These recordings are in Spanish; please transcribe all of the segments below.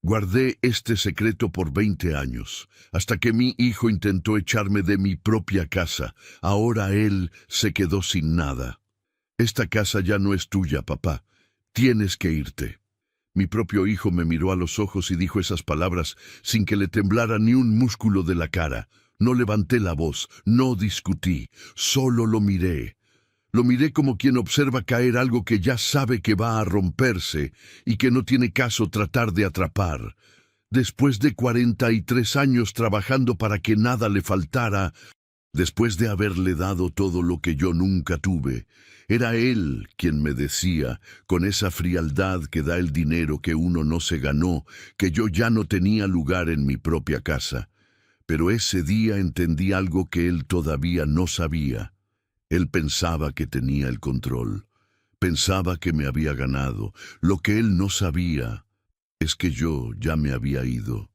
Guardé este secreto por 20 años, hasta que mi hijo intentó echarme de mi propia casa. Ahora él se quedó sin nada. Esta casa ya no es tuya, papá. Tienes que irte. Mi propio hijo me miró a los ojos y dijo esas palabras sin que le temblara ni un músculo de la cara. No levanté la voz, no discutí, solo lo miré. Lo miré como quien observa caer algo que ya sabe que va a romperse y que no tiene caso tratar de atrapar. Después de 43 años trabajando para que nada le faltara, después de haberle dado todo lo que yo nunca tuve, era él quien me decía, con esa frialdad que da el dinero que uno no se ganó, que yo ya no tenía lugar en mi propia casa. Pero ese día entendí algo que él todavía no sabía. Él pensaba que tenía el control, pensaba que me había ganado. Lo que él no sabía es que yo ya me había ido,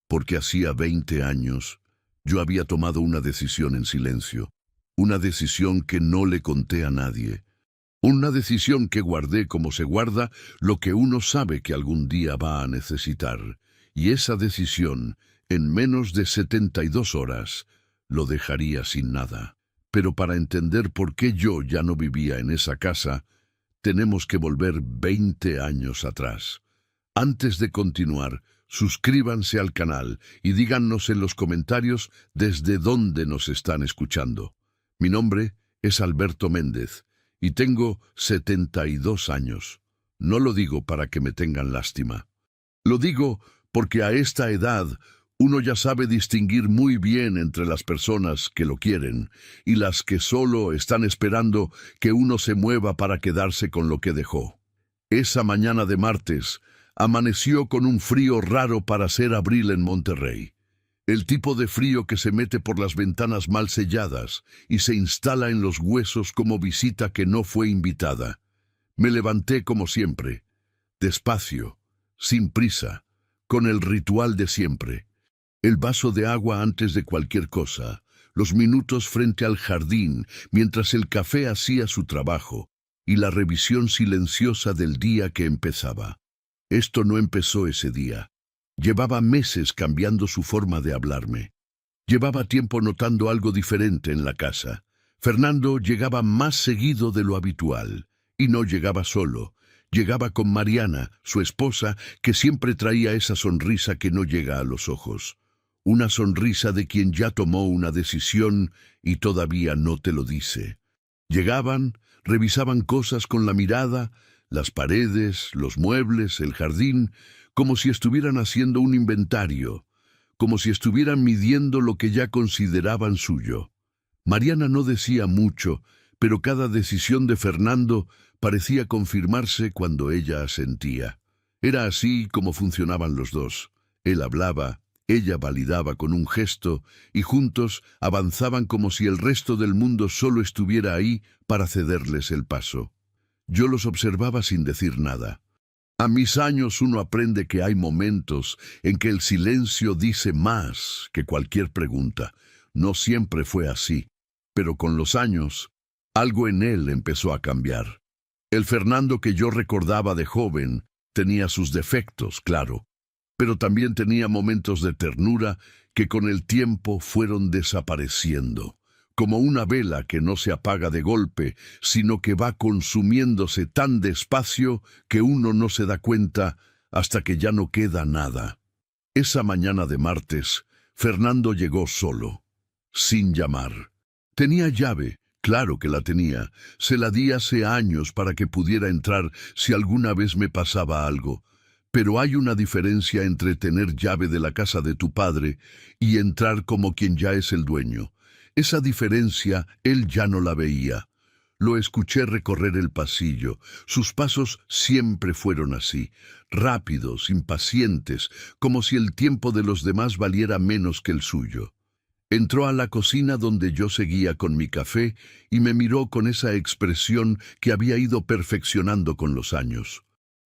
porque hacía 20 años yo había tomado una decisión en silencio, una decisión que no le conté a nadie, una decisión que guardé como se guarda lo que uno sabe que algún día va a necesitar, y esa decisión, en menos de 72 horas, lo dejaría sin nada. Pero para entender por qué yo ya no vivía en esa casa, tenemos que volver 20 años atrás. Antes de continuar, suscríbanse al canal y díganos en los comentarios desde dónde nos están escuchando. Mi nombre es Alberto Méndez y tengo 72 años. No lo digo para que me tengan lástima. Lo digo porque a esta edad uno ya sabe distinguir muy bien entre las personas que lo quieren y las que solo están esperando que uno se mueva para quedarse con lo que dejó. Esa mañana de martes amaneció con un frío raro para ser abril en Monterrey. El tipo de frío que se mete por las ventanas mal selladas y se instala en los huesos como visita que no fue invitada. Me levanté como siempre, despacio, sin prisa, con el ritual de siempre. El vaso de agua antes de cualquier cosa, los minutos frente al jardín mientras el café hacía su trabajo y la revisión silenciosa del día que empezaba. Esto no empezó ese día. Llevaba meses cambiando su forma de hablarme. Llevaba tiempo notando algo diferente en la casa. Fernando llegaba más seguido de lo habitual, y no llegaba solo. Llegaba con Mariana, su esposa, que siempre traía esa sonrisa que no llega a los ojos. Una sonrisa de quien ya tomó una decisión y todavía no te lo dice. Llegaban, revisaban cosas con la mirada, las paredes, los muebles, el jardín, como si estuvieran haciendo un inventario, como si estuvieran midiendo lo que ya consideraban suyo. Mariana no decía mucho, pero cada decisión de Fernando parecía confirmarse cuando ella asentía. Era así como funcionaban los dos. Él hablaba, ella validaba con un gesto, y juntos avanzaban como si el resto del mundo solo estuviera ahí para cederles el paso. Yo los observaba sin decir nada. A mis años uno aprende que hay momentos en que el silencio dice más que cualquier pregunta. No siempre fue así, pero con los años, algo en él empezó a cambiar. El Fernando que yo recordaba de joven tenía sus defectos, claro, pero también tenía momentos de ternura que con el tiempo fueron desapareciendo, como una vela que no se apaga de golpe, sino que va consumiéndose tan despacio que uno no se da cuenta hasta que ya no queda nada. Esa mañana de martes, Fernando llegó solo, sin llamar. Tenía llave, claro que la tenía. Se la di hace años para que pudiera entrar si alguna vez me pasaba algo. Pero hay una diferencia entre tener llave de la casa de tu padre y entrar como quien ya es el dueño. Esa diferencia él ya no la veía. Lo escuché recorrer el pasillo. Sus pasos siempre fueron así, rápidos, impacientes, como si el tiempo de los demás valiera menos que el suyo. Entró a la cocina donde yo seguía con mi café y me miró con esa expresión que había ido perfeccionando con los años.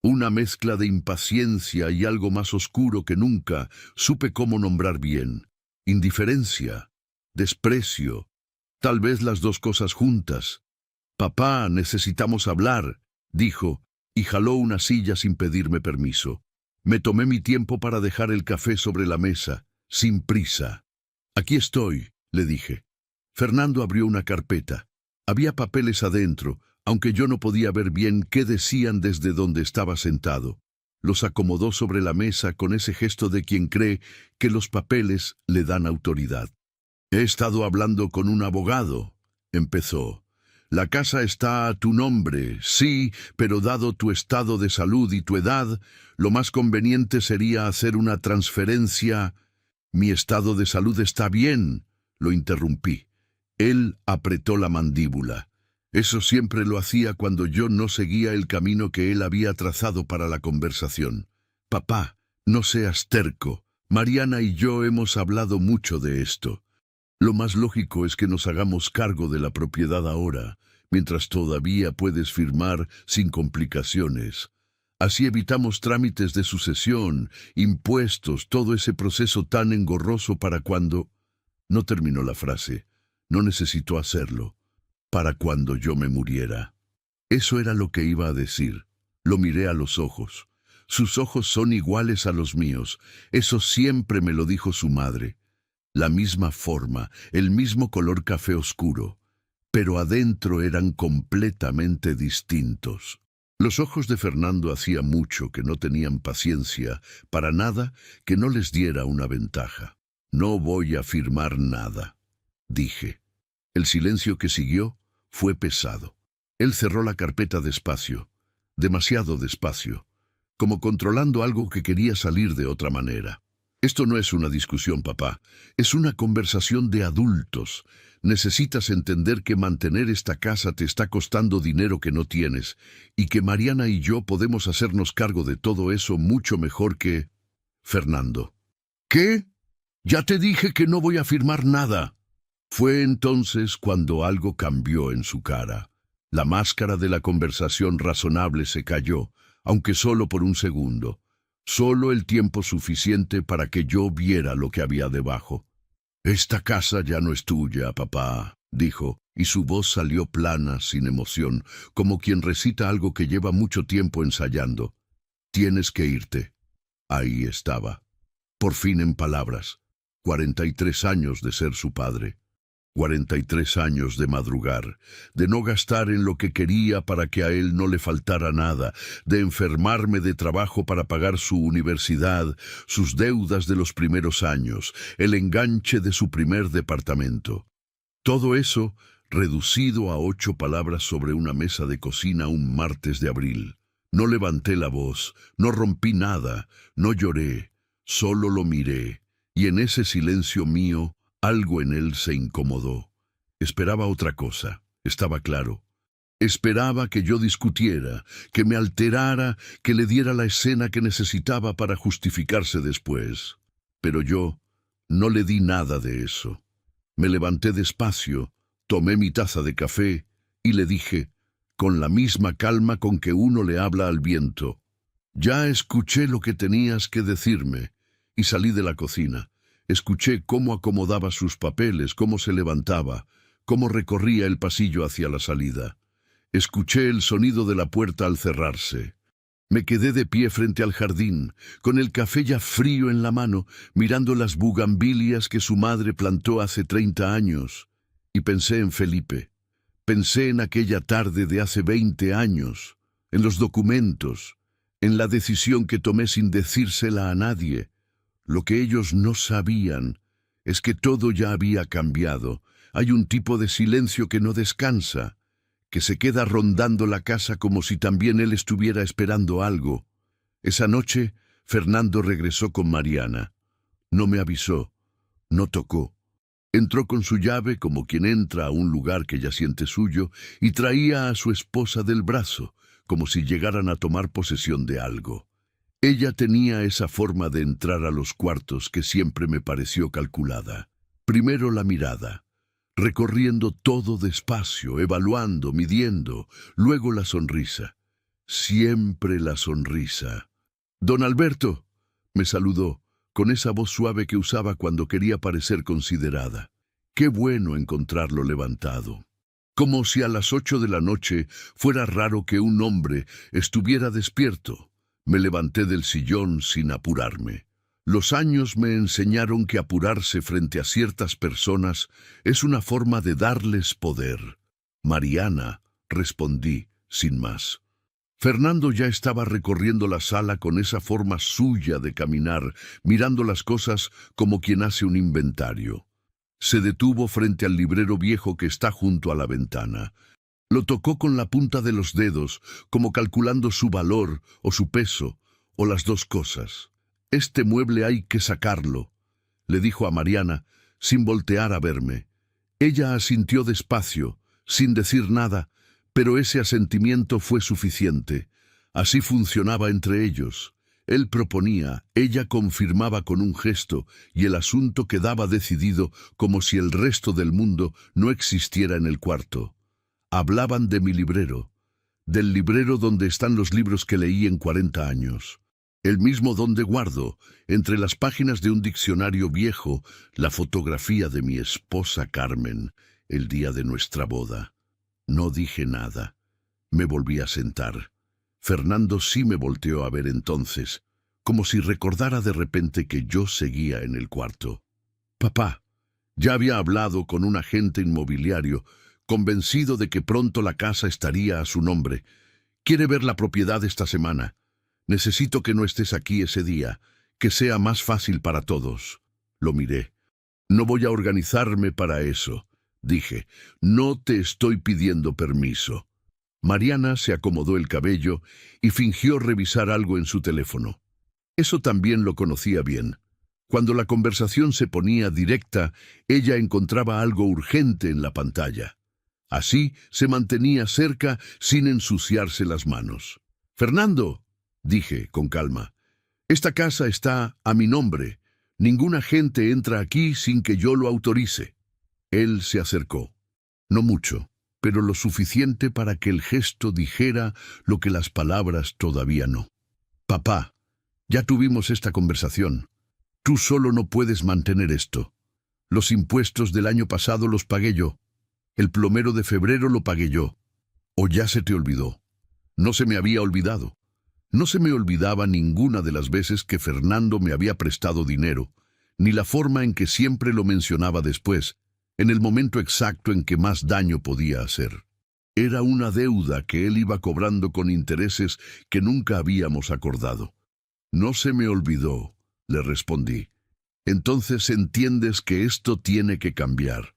Una mezcla de impaciencia y algo más oscuro que nunca supe cómo nombrar bien. Indiferencia, desprecio, tal vez las dos cosas juntas. «Papá, necesitamos hablar», dijo, y jaló una silla sin pedirme permiso. Me tomé mi tiempo para dejar el café sobre la mesa, sin prisa. «Aquí estoy», le dije. Fernando abrió una carpeta. Había papeles adentro, aunque yo no podía ver bien qué decían desde donde estaba sentado. Los acomodó sobre la mesa con ese gesto de quien cree que los papeles le dan autoridad. «He estado hablando con un abogado», empezó. «La casa está a tu nombre, sí, pero dado tu estado de salud y tu edad, lo más conveniente sería hacer una transferencia». «Mi estado de salud está bien», lo interrumpí. Él apretó la mandíbula. Eso siempre lo hacía cuando yo no seguía el camino que él había trazado para la conversación. «Papá, no seas terco. Mariana y yo hemos hablado mucho de esto. Lo más lógico es que nos hagamos cargo de la propiedad ahora, mientras todavía puedes firmar sin complicaciones. Así evitamos trámites de sucesión, impuestos, todo ese proceso tan engorroso para cuando...» No terminó la frase. No necesitó hacerlo. «Para cuando yo me muriera». Eso era lo que iba a decir. Lo miré a los ojos. Sus ojos son iguales a los míos. Eso siempre me lo dijo su madre. La misma forma, el mismo color café oscuro. Pero adentro eran completamente distintos. Los ojos de Fernando hacía mucho que no tenían paciencia para nada que no les diera una ventaja. «No voy a firmar nada», dije. El silencio que siguió fue pesado. Él cerró la carpeta despacio, demasiado despacio, como controlando algo que quería salir de otra manera. «Esto no es una discusión, papá. Es una conversación de adultos. Necesitas entender que mantener esta casa te está costando dinero que no tienes, y que Mariana y yo podemos hacernos cargo de todo eso mucho mejor que...» Fernando. «¿Qué? Ya te dije que no voy a firmar nada». Fue entonces cuando algo cambió en su cara. La máscara de la conversación razonable se cayó, aunque solo por un segundo. Solo el tiempo suficiente para que yo viera lo que había debajo. «Esta casa ya no es tuya, papá», dijo, y su voz salió plana, sin emoción, como quien recita algo que lleva mucho tiempo ensayando. «Tienes que irte». Ahí estaba. Por fin en palabras. 43 años de ser su padre. 43 años de madrugar, de no gastar en lo que quería para que a él no le faltara nada, de enfermarme de trabajo para pagar su universidad, sus deudas de los primeros años, el enganche de su primer departamento. Todo eso reducido a 8 palabras sobre una mesa de cocina un martes de abril. No levanté la voz, no rompí nada, no lloré, solo lo miré, y en ese silencio mío, algo en él se incomodó. Esperaba otra cosa, estaba claro. Esperaba que yo discutiera, que me alterara, que le diera la escena que necesitaba para justificarse después. Pero yo no le di nada de eso. Me levanté despacio, tomé mi taza de café y le dije, con la misma calma con que uno le habla al viento: «Ya escuché lo que tenías que decirme», y salí de la cocina. Escuché cómo acomodaba sus papeles, cómo se levantaba, cómo recorría el pasillo hacia la salida. Escuché el sonido de la puerta al cerrarse. Me quedé de pie frente al jardín, con el café ya frío en la mano, mirando las bugambilias que su madre plantó hace 30 años, y pensé en Felipe. Pensé en aquella tarde de hace 20 años, en los documentos, en la decisión que tomé sin decírsela a nadie. Lo que ellos no sabían es que todo ya había cambiado. Hay un tipo de silencio que no descansa, que se queda rondando la casa como si también él estuviera esperando algo. Esa noche, Fernando regresó con Mariana. No me avisó, no tocó. Entró con su llave como quien entra a un lugar que ya siente suyo y traía a su esposa del brazo, como si llegaran a tomar posesión de algo. Ella tenía esa forma de entrar a los cuartos que siempre me pareció calculada. Primero la mirada, recorriendo todo despacio, evaluando, midiendo, luego la sonrisa. Siempre la sonrisa. «Don Alberto», me saludó, con esa voz suave que usaba cuando quería parecer considerada. Qué bueno encontrarlo levantado. Como si a las 8 de la noche fuera raro que un hombre estuviera despierto. Me levanté del sillón sin apurarme. Los años me enseñaron que apurarse frente a ciertas personas es una forma de darles poder. Mariana, respondí, sin más. Fernando ya estaba recorriendo la sala con esa forma suya de caminar, mirando las cosas como quien hace un inventario. Se detuvo frente al librero viejo que está junto a la ventana. Lo tocó con la punta de los dedos, como calculando su valor o su peso, o las dos cosas. «Este mueble hay que sacarlo», le dijo a Mariana, sin voltear a verme. Ella asintió despacio, sin decir nada, pero ese asentimiento fue suficiente. Así funcionaba entre ellos. Él proponía, ella confirmaba con un gesto, y el asunto quedaba decidido como si el resto del mundo no existiera en el cuarto. Hablaban de mi librero, del librero donde están los libros que leí en 40 años. El mismo donde guardo, entre las páginas de un diccionario viejo, la fotografía de mi esposa Carmen, el día de nuestra boda. No dije nada. Me volví a sentar. Fernando sí me volteó a ver entonces, como si recordara de repente que yo seguía en el cuarto. «Papá, ya había hablado con un agente inmobiliario, convencido de que pronto la casa estaría a su nombre. Quiere ver la propiedad esta semana. Necesito que no estés aquí ese día, que sea más fácil para todos». Lo miré. «No voy a organizarme para eso», dije. «No te estoy pidiendo permiso». Mariana se acomodó el cabello y fingió revisar algo en su teléfono. Eso también lo conocía bien. Cuando la conversación se ponía directa, ella encontraba algo urgente en la pantalla. Así se mantenía cerca sin ensuciarse las manos. «Fernando», dije con calma, «esta casa está a mi nombre. Ninguna gente entra aquí sin que yo lo autorice». Él se acercó. No mucho, pero lo suficiente para que el gesto dijera lo que las palabras todavía no. «Papá, ya tuvimos esta conversación. Tú solo no puedes mantener esto. Los impuestos del año pasado los pagué yo. El plomero de febrero lo pagué yo. ¿O ya se te olvidó?» No se me había olvidado. No se me olvidaba ninguna de las veces que Fernando me había prestado dinero, ni la forma en que siempre lo mencionaba después, en el momento exacto en que más daño podía hacer. Era una deuda que él iba cobrando con intereses que nunca habíamos acordado. «No se me olvidó», le respondí. «Entonces entiendes que esto tiene que cambiar».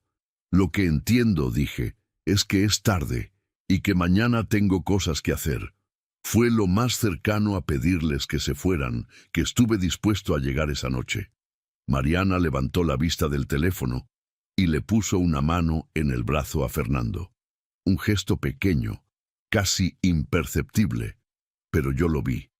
«Lo que entiendo», dije, «es que es tarde y que mañana tengo cosas que hacer». Fue lo más cercano a pedirles que se fueran que estuve dispuesto a llegar esa noche. Mariana levantó la vista del teléfono y le puso una mano en el brazo a Fernando. Un gesto pequeño, casi imperceptible, pero yo lo vi.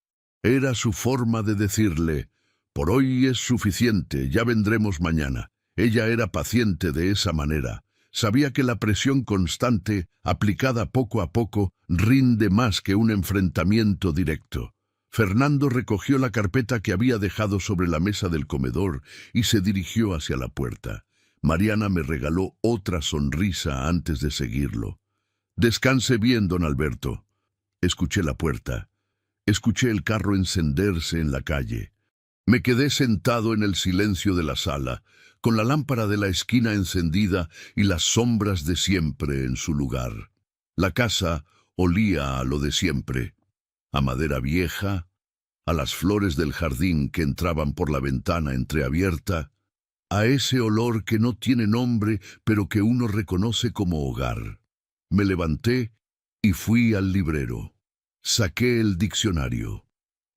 Era su forma de decirle, «Por hoy es suficiente, ya vendremos mañana». Ella era paciente de esa manera. Sabía que la presión constante, aplicada poco a poco, rinde más que un enfrentamiento directo. Fernando recogió la carpeta que había dejado sobre la mesa del comedor y se dirigió hacia la puerta. Mariana me regaló otra sonrisa antes de seguirlo. «Descanse bien, don Alberto». Escuché la puerta. Escuché el carro encenderse en la calle. Me quedé sentado en el silencio de la sala, con la lámpara de la esquina encendida y las sombras de siempre en su lugar. La casa olía a lo de siempre, a madera vieja, a las flores del jardín que entraban por la ventana entreabierta, a ese olor que no tiene nombre pero que uno reconoce como hogar. Me levanté y fui al librero. Saqué el diccionario.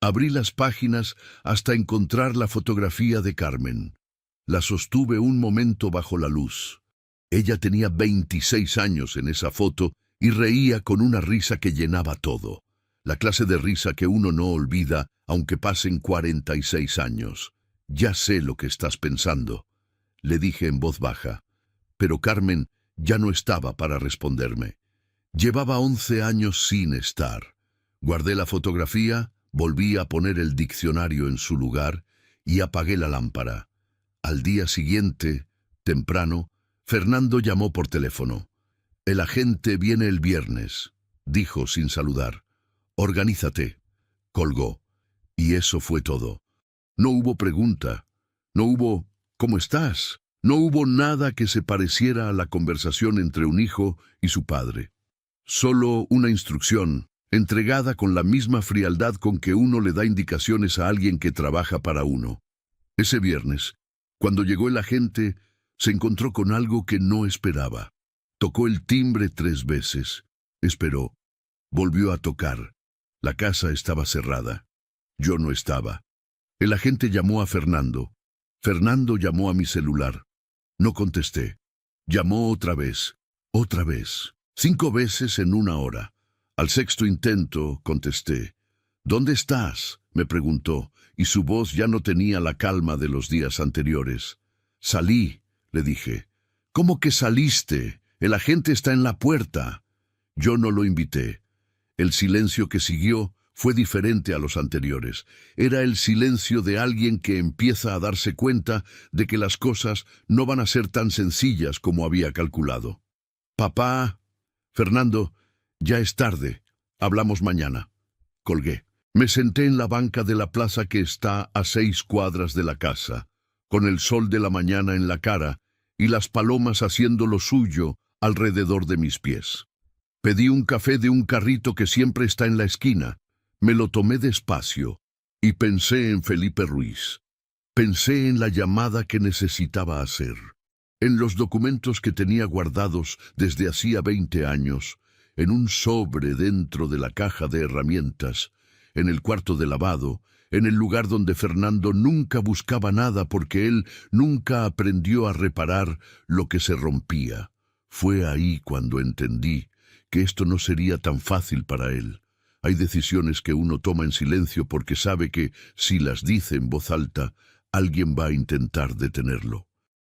Abrí las páginas hasta encontrar la fotografía de Carmen. La sostuve un momento bajo la luz. Ella tenía 26 años en esa foto y reía con una risa que llenaba todo. La clase de risa que uno no olvida aunque pasen 46 años. «Ya sé lo que estás pensando», le dije en voz baja. Pero Carmen ya no estaba para responderme. Llevaba 11 años sin estar. Guardé la fotografía, volví a poner el diccionario en su lugar y apagué la lámpara. Al día siguiente, temprano, Fernando llamó por teléfono. «El agente viene el viernes», dijo sin saludar. «Organízate». Colgó. Y eso fue todo. No hubo pregunta, no hubo ¿cómo estás? No hubo nada que se pareciera a la conversación entre un hijo y su padre. Solo una instrucción, entregada con la misma frialdad con que uno le da indicaciones a alguien que trabaja para uno. Ese viernes, cuando llegó el agente, se encontró con algo que no esperaba. Tocó el timbre 3 veces. Esperó. Volvió a tocar. La casa estaba cerrada. Yo no estaba. El agente llamó a Fernando. Fernando llamó a mi celular. No contesté. Llamó otra vez. 5 veces en 1 hora. Al 6º intento, contesté. ¿Dónde estás?, me preguntó, y su voz ya no tenía la calma de los días anteriores. Salí, le dije. ¿Cómo que saliste? El agente está en la puerta. Yo no lo invité. El silencio que siguió fue diferente a los anteriores. Era el silencio de alguien que empieza a darse cuenta de que las cosas no van a ser tan sencillas como había calculado. Papá, Fernando, ya es tarde. Hablamos mañana. Colgué. Me senté en la banca de la plaza que está a 6 cuadras de la casa, con el sol de la mañana en la cara y las palomas haciendo lo suyo alrededor de mis pies. Pedí un café de un carrito que siempre está en la esquina. Me lo tomé despacio y pensé en Felipe Ruiz. Pensé en la llamada que necesitaba hacer, en los documentos que tenía guardados desde hacía 20 años, en un sobre dentro de la caja de herramientas, en el cuarto de lavado, en el lugar donde Fernando nunca buscaba nada porque él nunca aprendió a reparar lo que se rompía. Fue ahí cuando entendí que esto no sería tan fácil para él. Hay decisiones que uno toma en silencio porque sabe que, si las dice en voz alta, alguien va a intentar detenerlo.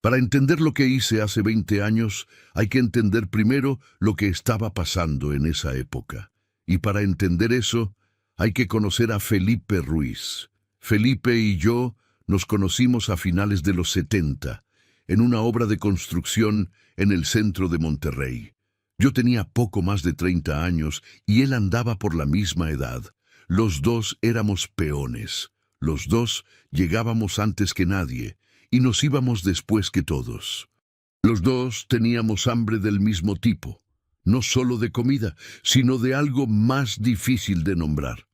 Para entender lo que hice hace 20 años, hay que entender primero lo que estaba pasando en esa época. Y para entender eso, hay que conocer a Felipe Ruiz. Felipe y yo nos conocimos a finales de los 70, en una obra de construcción en el centro de Monterrey. Yo tenía poco más de 30 años y él andaba por la misma edad. Los dos éramos peones. Los dos llegábamos antes que nadie y nos íbamos después que todos. Los dos teníamos hambre del mismo tipo, no solo de comida, sino de algo más difícil de nombrar.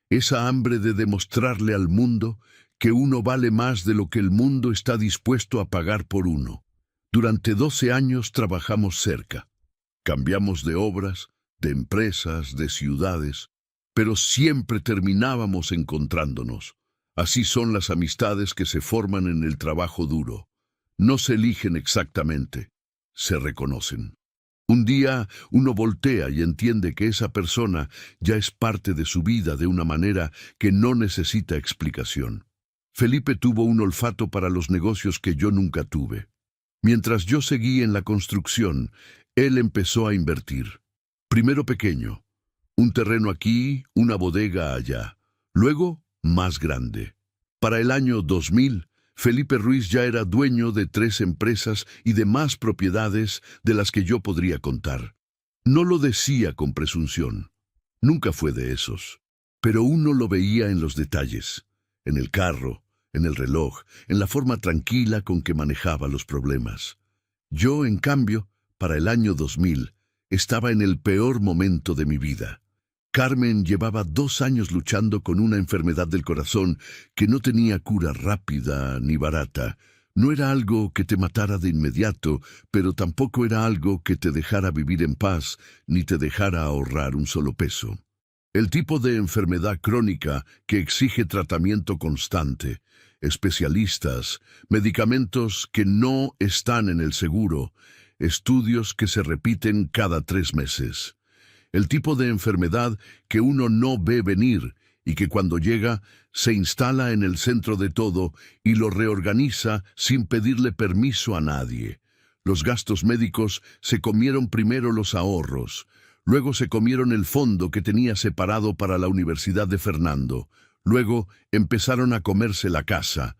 Esa hambre de demostrarle al mundo que uno vale más de lo que el mundo está dispuesto a pagar por uno. Durante 12 años trabajamos cerca. Cambiamos de obras, de empresas, de ciudades, pero siempre terminábamos encontrándonos. Así son las amistades que se forman en el trabajo duro. No se eligen exactamente, se reconocen. Un día uno voltea y entiende que esa persona ya es parte de su vida de una manera que no necesita explicación. Felipe tuvo un olfato para los negocios que yo nunca tuve. Mientras yo seguí en la construcción, él empezó a invertir. Primero pequeño, un terreno aquí, una bodega allá. Luego, más grande. Para el año 2000, Felipe Ruiz ya era dueño de 3 empresas y de más propiedades de las que yo podría contar. No lo decía con presunción. Nunca fue de esos. Pero uno lo veía en los detalles, en el carro, en el reloj, en la forma tranquila con que manejaba los problemas. Yo, en cambio, para el año 2000, estaba en el peor momento de mi vida. Carmen llevaba 2 años luchando con una enfermedad del corazón que no tenía cura rápida ni barata. No era algo que te matara de inmediato, pero tampoco era algo que te dejara vivir en paz ni te dejara ahorrar un solo peso. El tipo de enfermedad crónica que exige tratamiento constante, especialistas, medicamentos que no están en el seguro, estudios que se repiten cada 3 meses. El tipo de enfermedad que uno no ve venir y que cuando llega se instala en el centro de todo y lo reorganiza sin pedirle permiso a nadie. Los gastos médicos se comieron primero los ahorros, luego se comieron el fondo que tenía separado para la Universidad de Fernando, luego empezaron a comerse la casa.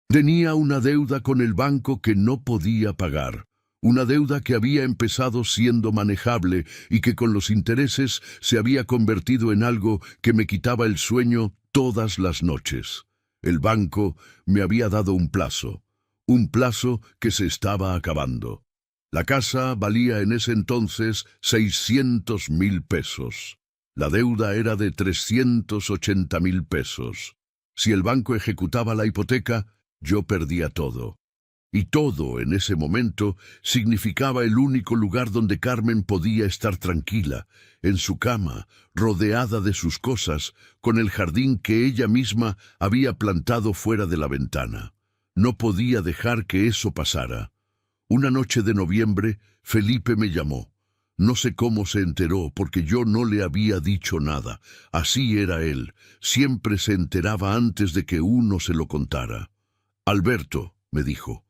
Tenía una deuda con el banco que no podía pagar. Una deuda que había empezado siendo manejable y que con los intereses se había convertido en algo que me quitaba el sueño todas las noches. El banco me había dado un plazo que se estaba acabando. La casa valía en ese entonces 600,000 pesos. La deuda era de 380,000 pesos. Si el banco ejecutaba la hipoteca, yo perdía todo. Y todo en ese momento significaba el único lugar donde Carmen podía estar tranquila, en su cama, rodeada de sus cosas, con el jardín que ella misma había plantado fuera de la ventana. No podía dejar que eso pasara. Una noche de noviembre, Felipe me llamó. No sé cómo se enteró, porque yo no le había dicho nada. Así era él. Siempre se enteraba antes de que uno se lo contara. «Alberto», me dijo,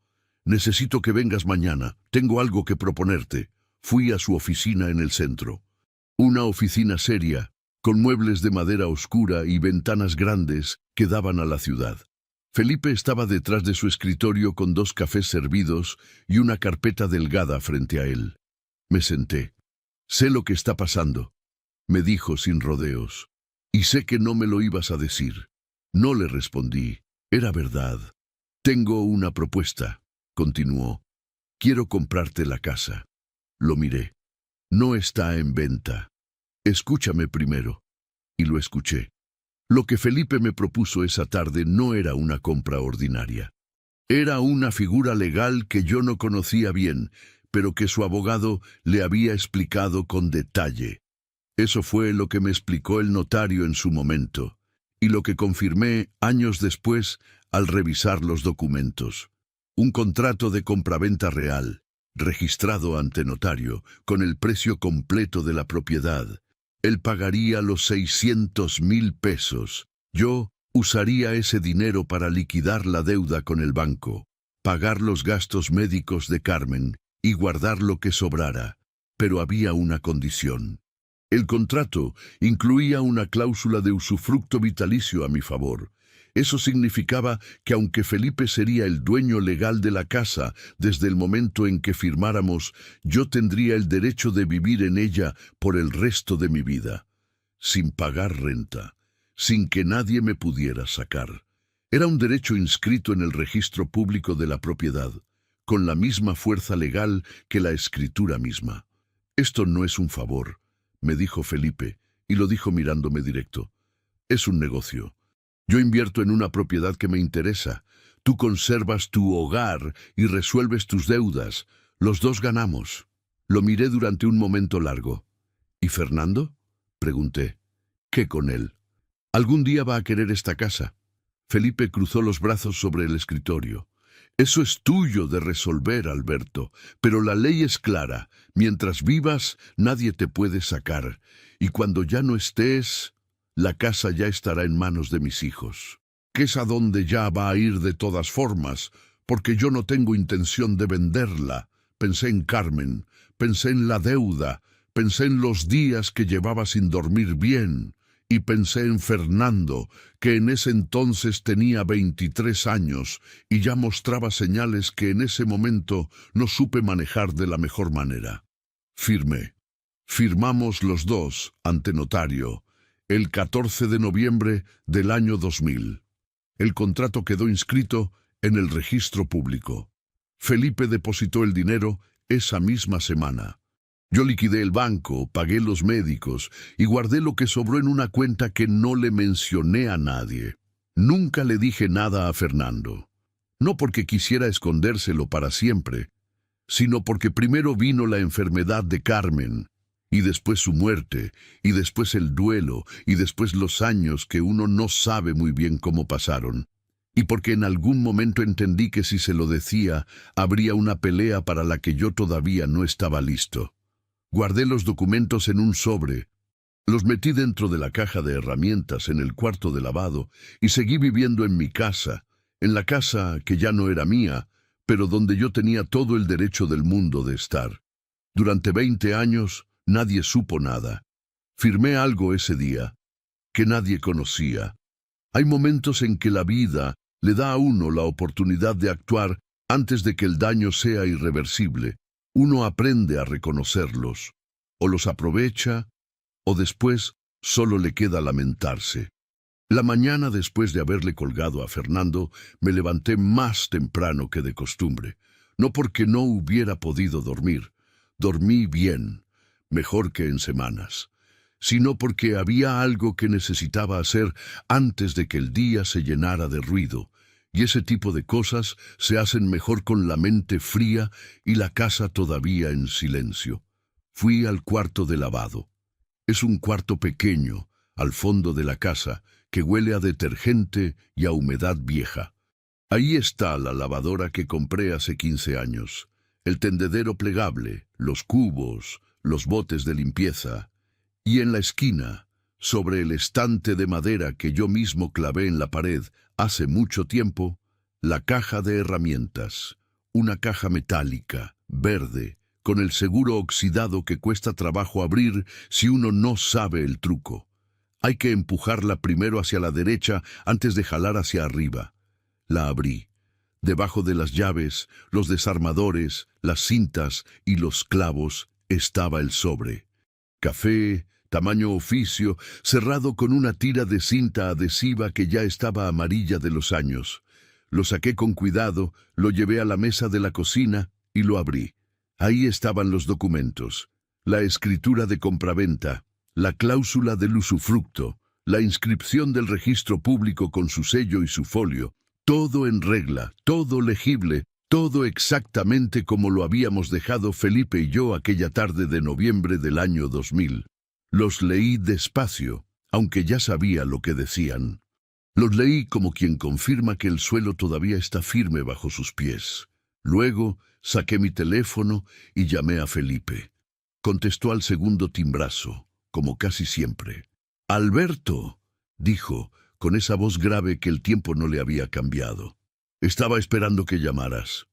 «necesito que vengas mañana. Tengo algo que proponerte». Fui a su oficina en el centro. Una oficina seria, con muebles de madera oscura y ventanas grandes que daban a la ciudad. Felipe estaba detrás de su escritorio con 2 cafés servidos y una carpeta delgada frente a él. Me senté. «Sé lo que está pasando», me dijo sin rodeos. «Y sé que no me lo ibas a decir». No le respondí. Era verdad. «Tengo una propuesta», continuó. «Quiero comprarte la casa». Lo miré. «No está en venta. Escúchame primero». Y lo escuché. Lo que Felipe me propuso esa tarde no era una compra ordinaria. Era una figura legal que yo no conocía bien, pero que su abogado le había explicado con detalle. Eso fue lo que me explicó el notario en su momento, y lo que confirmé años después al revisar los documentos. Un contrato de compraventa real, registrado ante notario, con el precio completo de la propiedad. Él pagaría los 600,000 pesos. Yo usaría ese dinero para liquidar la deuda con el banco, pagar los gastos médicos de Carmen y guardar lo que sobrara. Pero había una condición. El contrato incluía una cláusula de usufructo vitalicio a mi favor. Eso significaba que aunque Felipe sería el dueño legal de la casa desde el momento en que firmáramos, yo tendría el derecho de vivir en ella por el resto de mi vida, sin pagar renta, sin que nadie me pudiera sacar. Era un derecho inscrito en el registro público de la propiedad, con la misma fuerza legal que la escritura misma. «Esto no es un favor», me dijo Felipe, y lo dijo mirándome directo. «Es un negocio. Yo invierto en una propiedad que me interesa. Tú conservas tu hogar y resuelves tus deudas. Los dos ganamos». Lo miré durante un momento largo. «¿Y Fernando?», pregunté. «¿Qué con él? Algún día va a querer esta casa». Felipe cruzó los brazos sobre el escritorio. «Eso es tuyo de resolver, Alberto, pero la ley es clara. Mientras vivas, nadie te puede sacar. Y cuando ya no estés, la casa ya estará en manos de mis hijos, que es a donde ya va a ir de todas formas, porque yo no tengo intención de venderla». Pensé en Carmen, pensé en la deuda, pensé en los días que llevaba sin dormir bien, y pensé en Fernando, que en ese entonces tenía 23 años y ya mostraba señales que en ese momento no supe manejar de la mejor manera. Firmé. Firmamos los dos ante notario el 14 de noviembre del año 2000. El contrato quedó inscrito en el registro público. Felipe depositó el dinero esa misma semana. Yo liquidé el banco, pagué los médicos y guardé lo que sobró en una cuenta que no le mencioné a nadie. Nunca le dije nada a Fernando. No porque quisiera escondérselo para siempre, sino porque primero vino la enfermedad de Carmen, y después su muerte, y después el duelo, y después los años que uno no sabe muy bien cómo pasaron. Y porque en algún momento entendí que si se lo decía, habría una pelea para la que yo todavía no estaba listo. Guardé los documentos en un sobre, los metí dentro de la caja de herramientas en el cuarto de lavado y seguí viviendo en mi casa, en la casa que ya no era mía, pero donde yo tenía todo el derecho del mundo de estar. Durante 20 años nadie supo nada. Firmé algo ese día que nadie conocía. Hay momentos en que la vida le da a uno la oportunidad de actuar antes de que el daño sea irreversible, Uno aprende a reconocerlos, o los aprovecha, o después solo le queda lamentarse. La mañana después de haberle colgado a Fernando, me levanté más temprano que de costumbre, no porque no hubiera podido dormir. Dormí bien, mejor que en semanas, sino porque había algo que necesitaba hacer antes de que el día se llenara de ruido, y ese tipo de cosas se hacen mejor con la mente fría y la casa todavía en silencio. Fui al cuarto de lavado. Es un cuarto pequeño, al fondo de la casa, que huele a detergente y a humedad vieja. Ahí está la lavadora que compré hace 15 años, el tendedero plegable, los cubos, los botes de limpieza, y en la esquina, sobre el estante de madera que yo mismo clavé en la pared hace mucho tiempo, la caja de herramientas, una caja metálica, verde, con el seguro oxidado que cuesta trabajo abrir si uno no sabe el truco. Hay que empujarla primero hacia la derecha antes de jalar hacia arriba. La abrí. Debajo de las llaves, los desarmadores, las cintas y los clavos estaba el sobre. Café, tamaño oficio, cerrado con una tira de cinta adhesiva que ya estaba amarilla de los años. Lo saqué con cuidado, lo llevé a la mesa de la cocina y lo abrí. Ahí estaban los documentos, la escritura de compraventa, la cláusula del usufructo, la inscripción del registro público con su sello y su folio, todo en regla, todo legible, todo exactamente como lo habíamos dejado Felipe y yo aquella tarde de noviembre del año 2000. Los leí despacio, aunque ya sabía lo que decían. Los leí como quien confirma que el suelo todavía está firme bajo sus pies. Luego saqué mi teléfono y llamé a Felipe. Contestó al segundo timbrazo, como casi siempre. «Alberto», dijo, con esa voz grave que el tiempo no le había cambiado. «Estaba esperando que llamaras».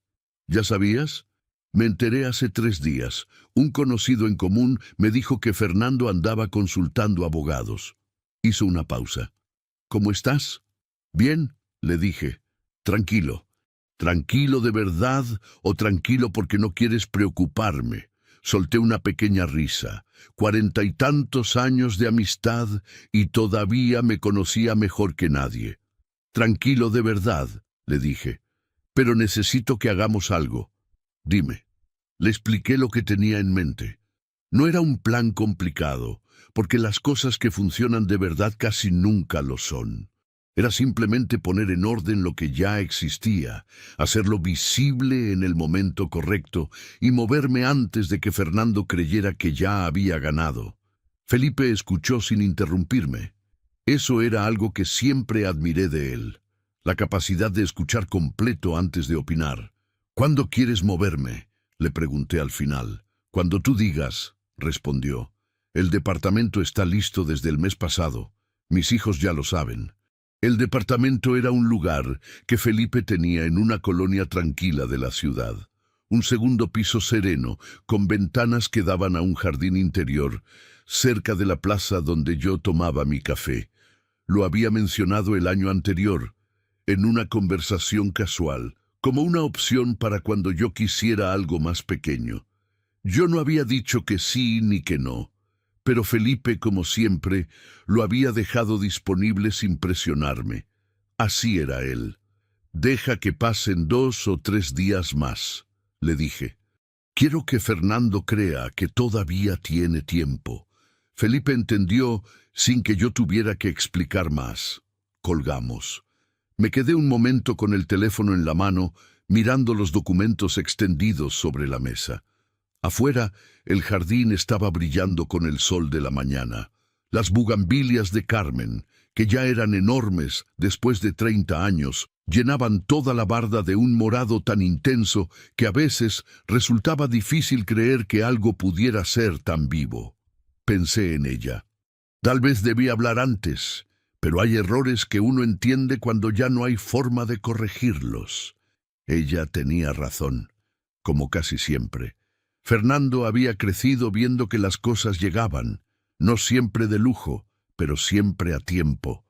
«¿Ya sabías?» «Me enteré hace 3 días. Un conocido en común me dijo que Fernando andaba consultando abogados». Hizo una pausa. «¿Cómo estás?» «Bien», le dije. «Tranquilo». «¿Tranquilo de verdad o tranquilo porque no quieres preocuparme?» Solté una pequeña risa. 40 y tantos años de amistad y todavía me conocía mejor que nadie. «Tranquilo de verdad», le dije. «Pero necesito que hagamos algo». «Dime». Le expliqué lo que tenía en mente. No era un plan complicado, porque las cosas que funcionan de verdad casi nunca lo son. Era simplemente poner en orden lo que ya existía, hacerlo visible en el momento correcto y moverme antes de que Fernando creyera que ya había ganado. Felipe escuchó sin interrumpirme. Eso era algo que siempre admiré de él, la capacidad de escuchar completo antes de opinar. «¿Cuándo quieres moverme?», le pregunté al final. «Cuando tú digas», respondió. «El departamento está listo desde el mes pasado. Mis hijos ya lo saben». El departamento era un lugar que Felipe tenía en una colonia tranquila de la ciudad. Un segundo piso sereno, con ventanas que daban a un jardín interior, cerca de la plaza donde yo tomaba mi café. Lo había mencionado el año anterior, en una conversación casual, como una opción para cuando yo quisiera algo más pequeño. Yo no había dicho que sí ni que no. Pero Felipe, como siempre, lo había dejado disponible sin presionarme. Así era él. «Deja que pasen 2 o 3 días más», le dije. «Quiero que Fernando crea que todavía tiene tiempo». Felipe entendió sin que yo tuviera que explicar más. Colgamos. Me quedé un momento con el teléfono en la mano, mirando los documentos extendidos sobre la mesa. Afuera, el jardín estaba brillando con el sol de la mañana. Las bugambilias de Carmen, que ya eran enormes después de 30 años, llenaban toda la barda de un morado tan intenso que a veces resultaba difícil creer que algo pudiera ser tan vivo. Pensé en ella. Tal vez debí hablar antes, pero hay errores que uno entiende cuando ya no hay forma de corregirlos. Ella tenía razón, como casi siempre. Fernando había crecido viendo que las cosas llegaban, no siempre de lujo, pero siempre a tiempo.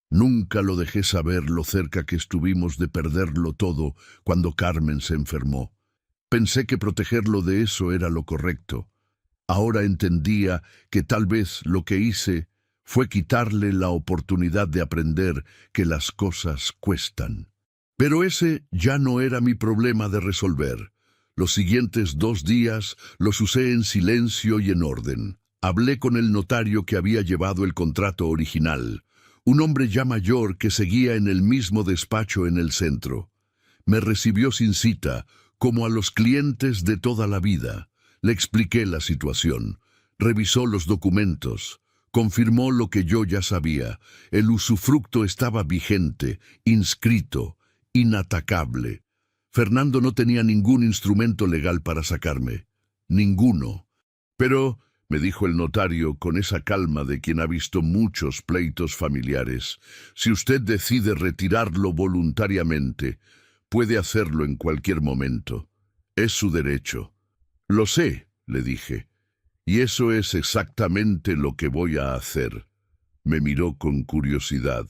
Nunca lo dejé saber lo cerca que estuvimos de perderlo todo cuando Carmen se enfermó. Pensé que protegerlo de eso era lo correcto. Ahora entendía que tal vez lo que hice fue quitarle la oportunidad de aprender que las cosas cuestan. Pero ese ya no era mi problema de resolver. Los siguientes 2 días los usé en silencio y en orden. Hablé con el notario que había llevado el contrato original, un hombre ya mayor que seguía en el mismo despacho en el centro. Me recibió sin cita, como a los clientes de toda la vida. Le expliqué la situación. Revisó los documentos. Confirmó lo que yo ya sabía. El usufructo estaba vigente, inscrito, inatacable. Fernando no tenía ningún instrumento legal para sacarme. Ninguno. Pero, me dijo el notario con esa calma de quien ha visto muchos pleitos familiares, si usted decide retirarlo voluntariamente, puede hacerlo en cualquier momento. Es su derecho. Lo sé, le dije, y eso es exactamente lo que voy a hacer. Me miró con curiosidad.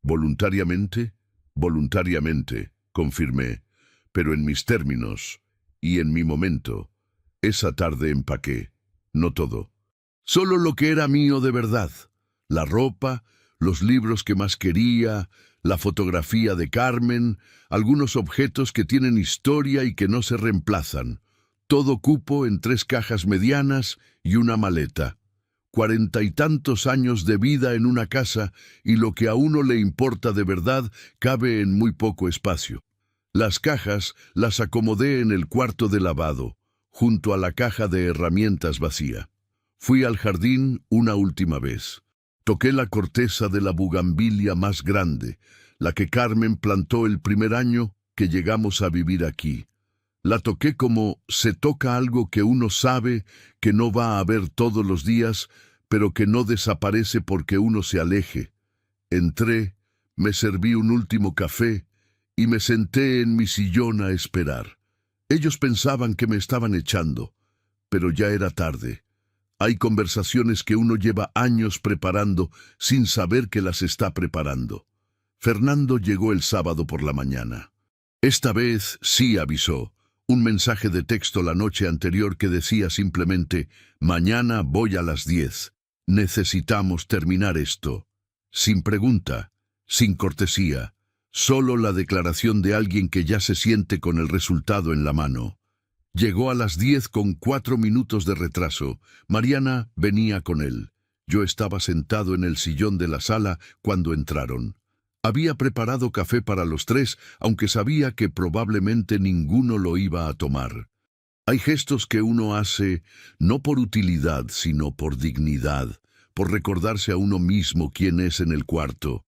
¿Voluntariamente? Voluntariamente, confirmé, pero en mis términos y en mi momento. Esa tarde empaqué. No todo. Solo lo que era mío de verdad. La ropa, los libros que más quería, la fotografía de Carmen, algunos objetos que tienen historia y que no se reemplazan. Todo cupo en 3 cajas medianas y una maleta. 40 y tantos años de vida en una casa y lo que a uno le importa de verdad cabe en muy poco espacio. Las cajas las acomodé en el cuarto de lavado, junto a la caja de herramientas vacía. Fui al jardín una última vez. Toqué la corteza de la bugambilia más grande, la que Carmen plantó el primer año que llegamos a vivir aquí. La toqué como se toca algo que uno sabe que no va a ver todos los días, pero que no desaparece porque uno se aleje. Entré, me serví un último café y me senté en mi sillón a esperar. Ellos pensaban que me estaban echando, pero ya era tarde. Hay conversaciones que uno lleva años preparando sin saber que las está preparando. Fernando llegó el sábado por la mañana. Esta vez sí avisó. Un mensaje de texto la noche anterior que decía simplemente: mañana voy a las 10. Necesitamos terminar esto. Sin pregunta, sin cortesía, solo la declaración de alguien que ya se siente con el resultado en la mano. Llegó a las 10 con 4 minutos de retraso. Mariana venía con él. Yo estaba sentado en el sillón de la sala cuando entraron. Había preparado café para los 3, aunque sabía que probablemente ninguno lo iba a tomar. Hay gestos que uno hace no por utilidad, sino por dignidad, por recordarse a uno mismo quién es en el cuarto.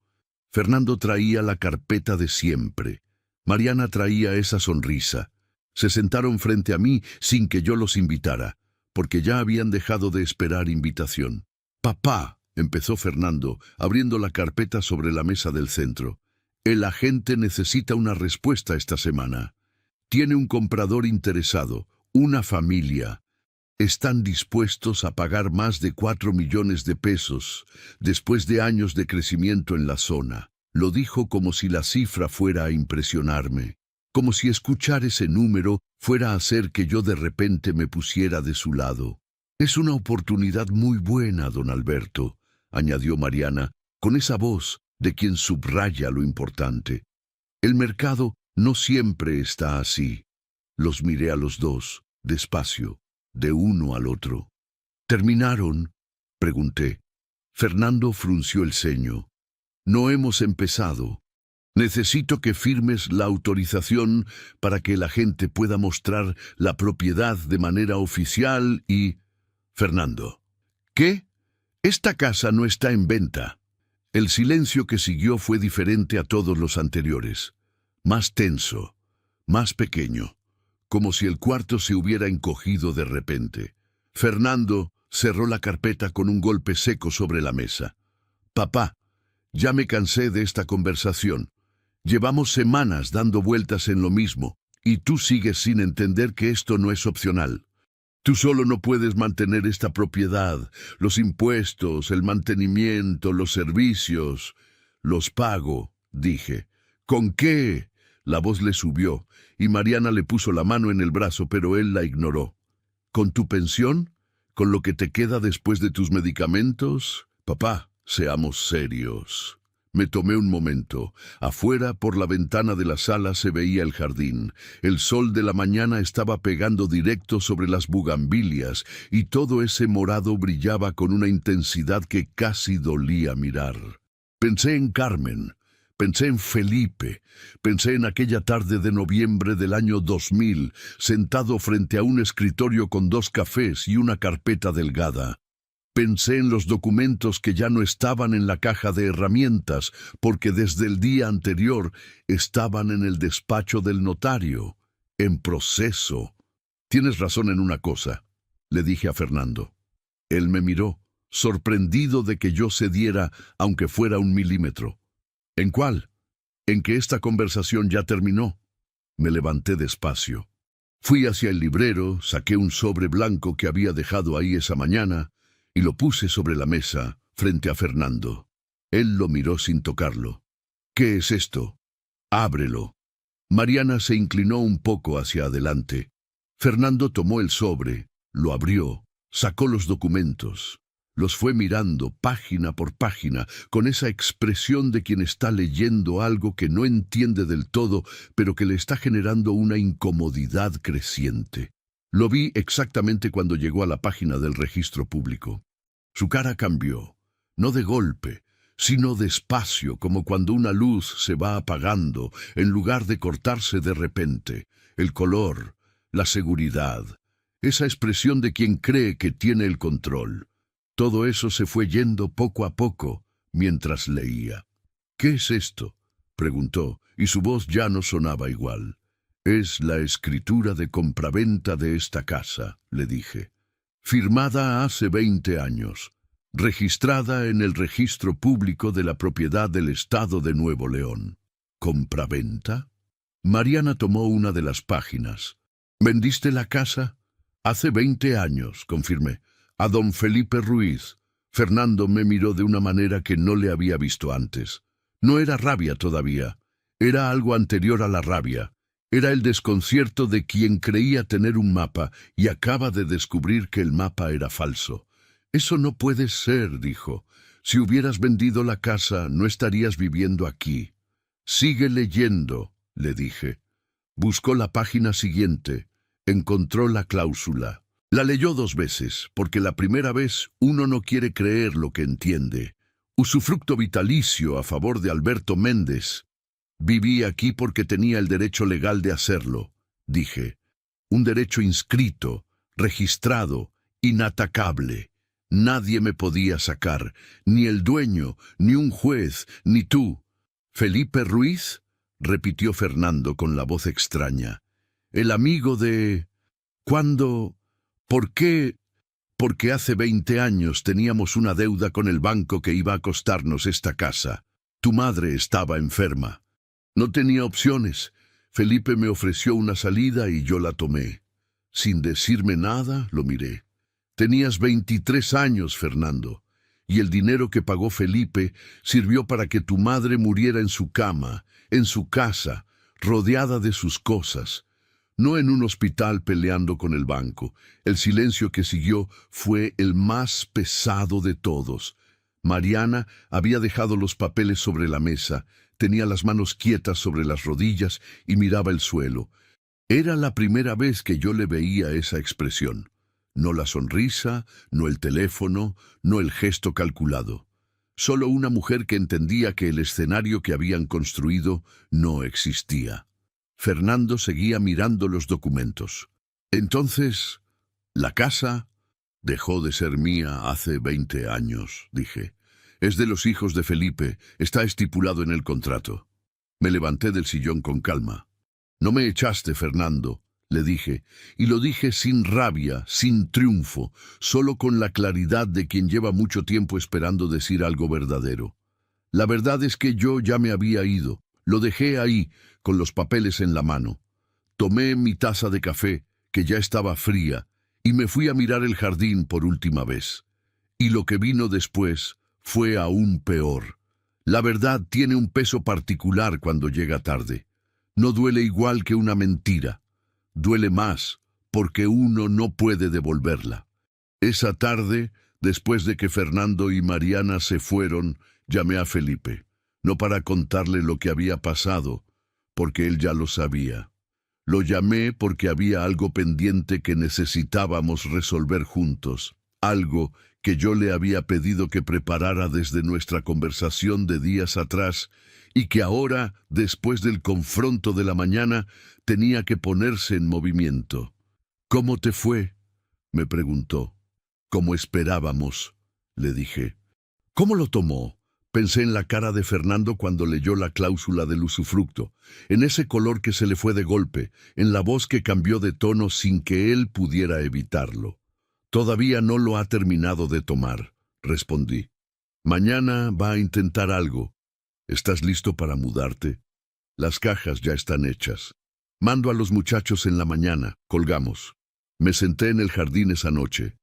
Fernando traía la carpeta de siempre. Mariana traía esa sonrisa. Se sentaron frente a mí sin que yo los invitara, porque ya habían dejado de esperar invitación. «Papá», empezó Fernando, abriendo la carpeta sobre la mesa del centro. «El agente necesita una respuesta esta semana. Tiene un comprador interesado, una familia. Están dispuestos a pagar más de 4 millones de pesos, después de años de crecimiento en la zona». Lo dijo como si la cifra fuera a impresionarme, como si escuchar ese número fuera a hacer que yo de repente me pusiera de su lado. «Es una oportunidad muy buena, don Alberto», añadió Mariana, con esa voz de quien subraya lo importante. «El mercado no siempre está así». Los miré a los dos, despacio, de uno al otro. «¿Terminaron?», pregunté. Fernando frunció el ceño. «No hemos empezado. Necesito que firmes la autorización para que el agente pueda mostrar la propiedad de manera oficial y...» «Fernando». «¿Qué? Esta casa no está en venta». El silencio que siguió fue diferente a todos los anteriores. Más tenso, más pequeño, como si el cuarto se hubiera encogido de repente. Fernando cerró la carpeta con un golpe seco sobre la mesa. «Papá, ya me cansé de esta conversación. Llevamos semanas dando vueltas en lo mismo, y tú sigues sin entender que esto no es opcional. Tú solo no puedes mantener esta propiedad, los impuestos, el mantenimiento, los servicios. Los pago», dije. «¿Con qué? La voz le subió, y Mariana le puso la mano en el brazo, pero él la ignoró. ¿Con tu pensión? ¿Con lo que te queda después de tus medicamentos? Papá, seamos serios. Me tomé un momento. Afuera, por la ventana de la sala, se veía el jardín. El sol de la mañana estaba pegando directo sobre las bugambilias, y todo ese morado brillaba con una intensidad que casi dolía mirar. Pensé en Carmen. Pensé en Felipe, pensé en aquella tarde de noviembre del año 2000, sentado frente a un escritorio con 2 cafés y una carpeta delgada. Pensé en los documentos que ya no estaban en la caja de herramientas, porque desde el día anterior estaban en el despacho del notario, en proceso. Tienes razón en una cosa, le dije a Fernando. Él me miró, sorprendido de que yo cediera, aunque fuera 1 milímetro. ¿En cuál? En que esta conversación ya terminó. Me levanté despacio. Fui hacia el librero, saqué un sobre blanco que había dejado ahí esa mañana y lo puse sobre la mesa, frente a Fernando. Él lo miró sin tocarlo. ¿Qué es esto? Ábrelo. Mariana se inclinó un poco hacia adelante. Fernando tomó el sobre, lo abrió, sacó los documentos. Los fue mirando página por página, con esa expresión de quien está leyendo algo que no entiende del todo, pero que le está generando una incomodidad creciente. Lo vi exactamente cuando llegó a la página del registro público. Su cara cambió, no de golpe, sino despacio, como cuando una luz se va apagando, en lugar de cortarse de repente. El color, la seguridad, esa expresión de quien cree que tiene el control. Todo eso se fue yendo poco a poco mientras leía. «¿Qué es esto?», preguntó, y su voz ya no sonaba igual. «Es la escritura de compraventa de esta casa», le dije. «Firmada hace 20 años, registrada en el registro público de la propiedad del Estado de Nuevo León». «¿Compraventa?». Mariana tomó una de las páginas. «¿Vendiste la casa?». «Hace 20 años», confirmé. «A don Felipe Ruiz». Fernando me miró de una manera que no le había visto antes. No era rabia todavía. Era algo anterior a la rabia. Era el desconcierto de quien creía tener un mapa y acaba de descubrir que el mapa era falso. «Eso no puede ser», dijo. «Si hubieras vendido la casa, no estarías viviendo aquí». «Sigue leyendo», le dije. Buscó la página siguiente. Encontró la cláusula. La leyó 2 veces, porque la primera vez uno no quiere creer lo que entiende. Usufructo vitalicio a favor de Alberto Méndez. «Viví aquí porque tenía el derecho legal de hacerlo», dije. «Un derecho inscrito, registrado, inatacable. Nadie me podía sacar, ni el dueño, ni un juez, ni tú». «¿Felipe Ruiz?», repitió Fernando con la voz extraña. «El amigo de... ¿Cuándo? ¿Por qué? Porque hace 20 años teníamos una deuda con el banco que iba a costarnos esta casa. Tu madre estaba enferma. No tenía opciones. Felipe me ofreció una salida y yo la tomé. Sin decirme nada, lo miré. Tenías 23 años, Fernando, y el dinero que pagó Felipe sirvió para que tu madre muriera en su cama, en su casa, rodeada de sus cosas. No en un hospital peleando con el banco. El silencio que siguió fue el más pesado de todos. Mariana había dejado los papeles sobre la mesa, tenía las manos quietas sobre las rodillas y miraba el suelo. Era la primera vez que yo le veía esa expresión. No la sonrisa, no el teléfono, no el gesto calculado. Solo una mujer que entendía que el escenario que habían construido no existía. Fernando seguía mirando los documentos. «Entonces, la casa dejó de ser mía hace 20 años», dije. «Es de los hijos de Felipe, está estipulado en el contrato». Me levanté del sillón con calma. «No me echaste, Fernando», le dije, y lo dije sin rabia, sin triunfo, solo con la claridad de quien lleva mucho tiempo esperando decir algo verdadero. La verdad es que yo ya me había ido. Lo dejé ahí, con los papeles en la mano. Tomé mi taza de café, que ya estaba fría, y me fui a mirar el jardín por última vez. Y lo que vino después fue aún peor. La verdad tiene un peso particular cuando llega tarde. No duele igual que una mentira. Duele más porque uno no puede devolverla. Esa tarde, después de que Fernando y Mariana se fueron, llamé a Felipe, no para contarle lo que había pasado, porque él ya lo sabía. Lo llamé porque había algo pendiente que necesitábamos resolver juntos, algo que yo le había pedido que preparara desde nuestra conversación de días atrás y que ahora, después del confronto de la mañana, tenía que ponerse en movimiento. «¿Cómo te fue?», me preguntó. «Como esperábamos», le dije. «¿Cómo lo tomó?». Pensé en la cara de Fernando cuando leyó la cláusula del usufructo, en ese color que se le fue de golpe, en la voz que cambió de tono sin que él pudiera evitarlo. «Todavía no lo ha terminado de tomar», respondí. «Mañana va a intentar algo. ¿Estás listo para mudarte? Las cajas ya están hechas. Mando a los muchachos en la mañana, colgamos». Me senté en el jardín esa noche.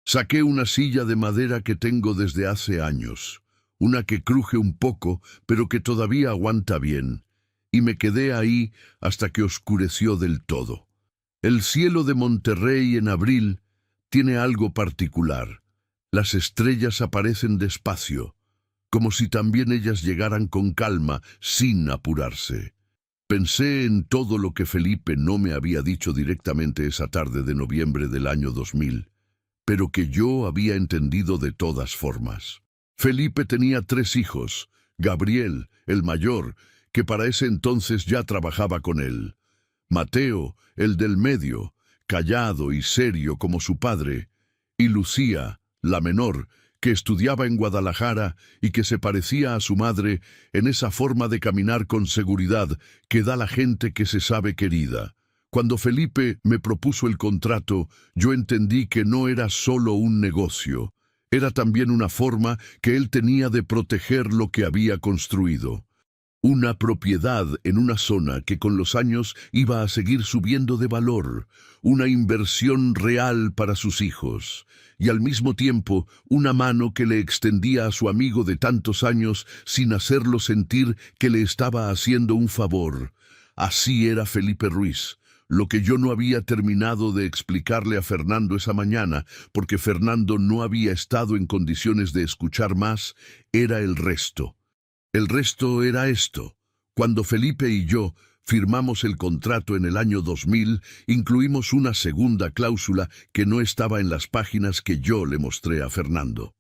Saqué una silla de madera que tengo desde hace años, una que cruje un poco, pero que todavía aguanta bien, y me quedé ahí hasta que oscureció del todo. El cielo de Monterrey en abril tiene algo particular. Las estrellas aparecen despacio, como si también ellas llegaran con calma, sin apurarse. Pensé en todo lo que Felipe no me había dicho directamente esa tarde de noviembre del año 2000, pero que yo había entendido de todas formas. Felipe tenía 3 hijos, Gabriel, el mayor, que para ese entonces ya trabajaba con él, Mateo, el del medio, callado y serio como su padre, y Lucía, la menor, que estudiaba en Guadalajara y que se parecía a su madre en esa forma de caminar con seguridad que da la gente que se sabe querida. Cuando Felipe me propuso el contrato, yo entendí que no era solo un negocio, era también una forma que él tenía de proteger lo que había construido. Una propiedad en una zona que con los años iba a seguir subiendo de valor, una inversión real para sus hijos, y al mismo tiempo una mano que le extendía a su amigo de tantos años sin hacerlo sentir que le estaba haciendo un favor. Así era Felipe Ruiz. Lo que yo no había terminado de explicarle a Fernando esa mañana, porque Fernando no había estado en condiciones de escuchar más, era el resto. El resto era esto. Cuando Felipe y yo firmamos el contrato en el año 2000, incluimos una segunda cláusula que no estaba en las páginas que yo le mostré a Fernando.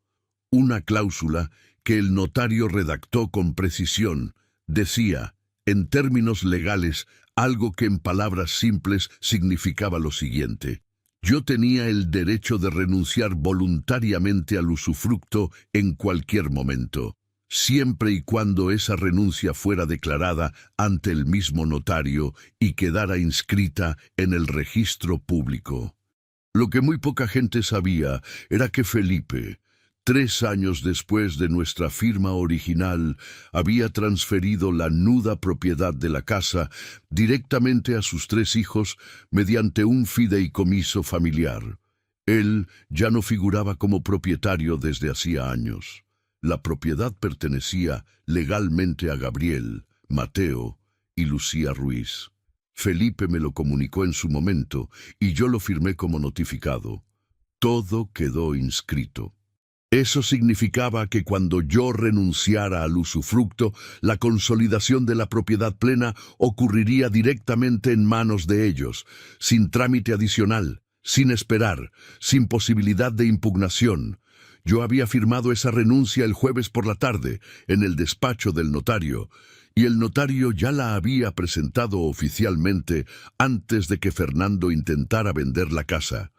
Una cláusula que el notario redactó con precisión. Decía, en términos legales, algo que en palabras simples significaba lo siguiente. Yo tenía el derecho de renunciar voluntariamente al usufructo en cualquier momento, siempre y cuando esa renuncia fuera declarada ante el mismo notario y quedara inscrita en el registro público. Lo que muy poca gente sabía era que Felipe, 3 años después de nuestra firma original, había transferido la nuda propiedad de la casa directamente a sus 3 hijos mediante un fideicomiso familiar. Él ya no figuraba como propietario desde hacía años. La propiedad pertenecía legalmente a Gabriel, Mateo y Lucía Ruiz. Felipe me lo comunicó en su momento y yo lo firmé como notificado. Todo quedó inscrito. Eso significaba que cuando yo renunciara al usufructo, la consolidación de la propiedad plena ocurriría directamente en manos de ellos, sin trámite adicional, sin esperar, sin posibilidad de impugnación. Yo había firmado esa renuncia el jueves por la tarde, en el despacho del notario, y el notario ya la había presentado oficialmente antes de que Fernando intentara vender la casa.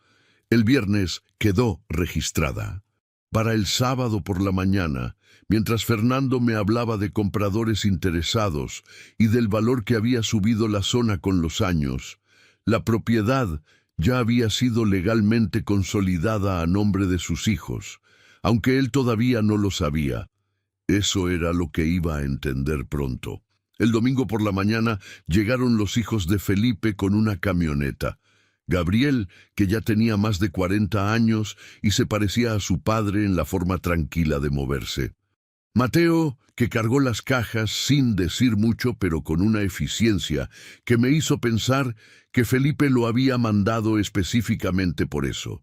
El viernes quedó registrada. Para el sábado por la mañana, mientras Fernando me hablaba de compradores interesados y del valor que había subido la zona con los años, la propiedad ya había sido legalmente consolidada a nombre de sus hijos, aunque él todavía no lo sabía. Eso era lo que iba a entender pronto. El domingo por la mañana llegaron los hijos de Felipe con una camioneta. Gabriel, que ya tenía más de 40 años y se parecía a su padre en la forma tranquila de moverse. Mateo, que cargó las cajas sin decir mucho, pero con una eficiencia que me hizo pensar que Felipe lo había mandado específicamente por eso.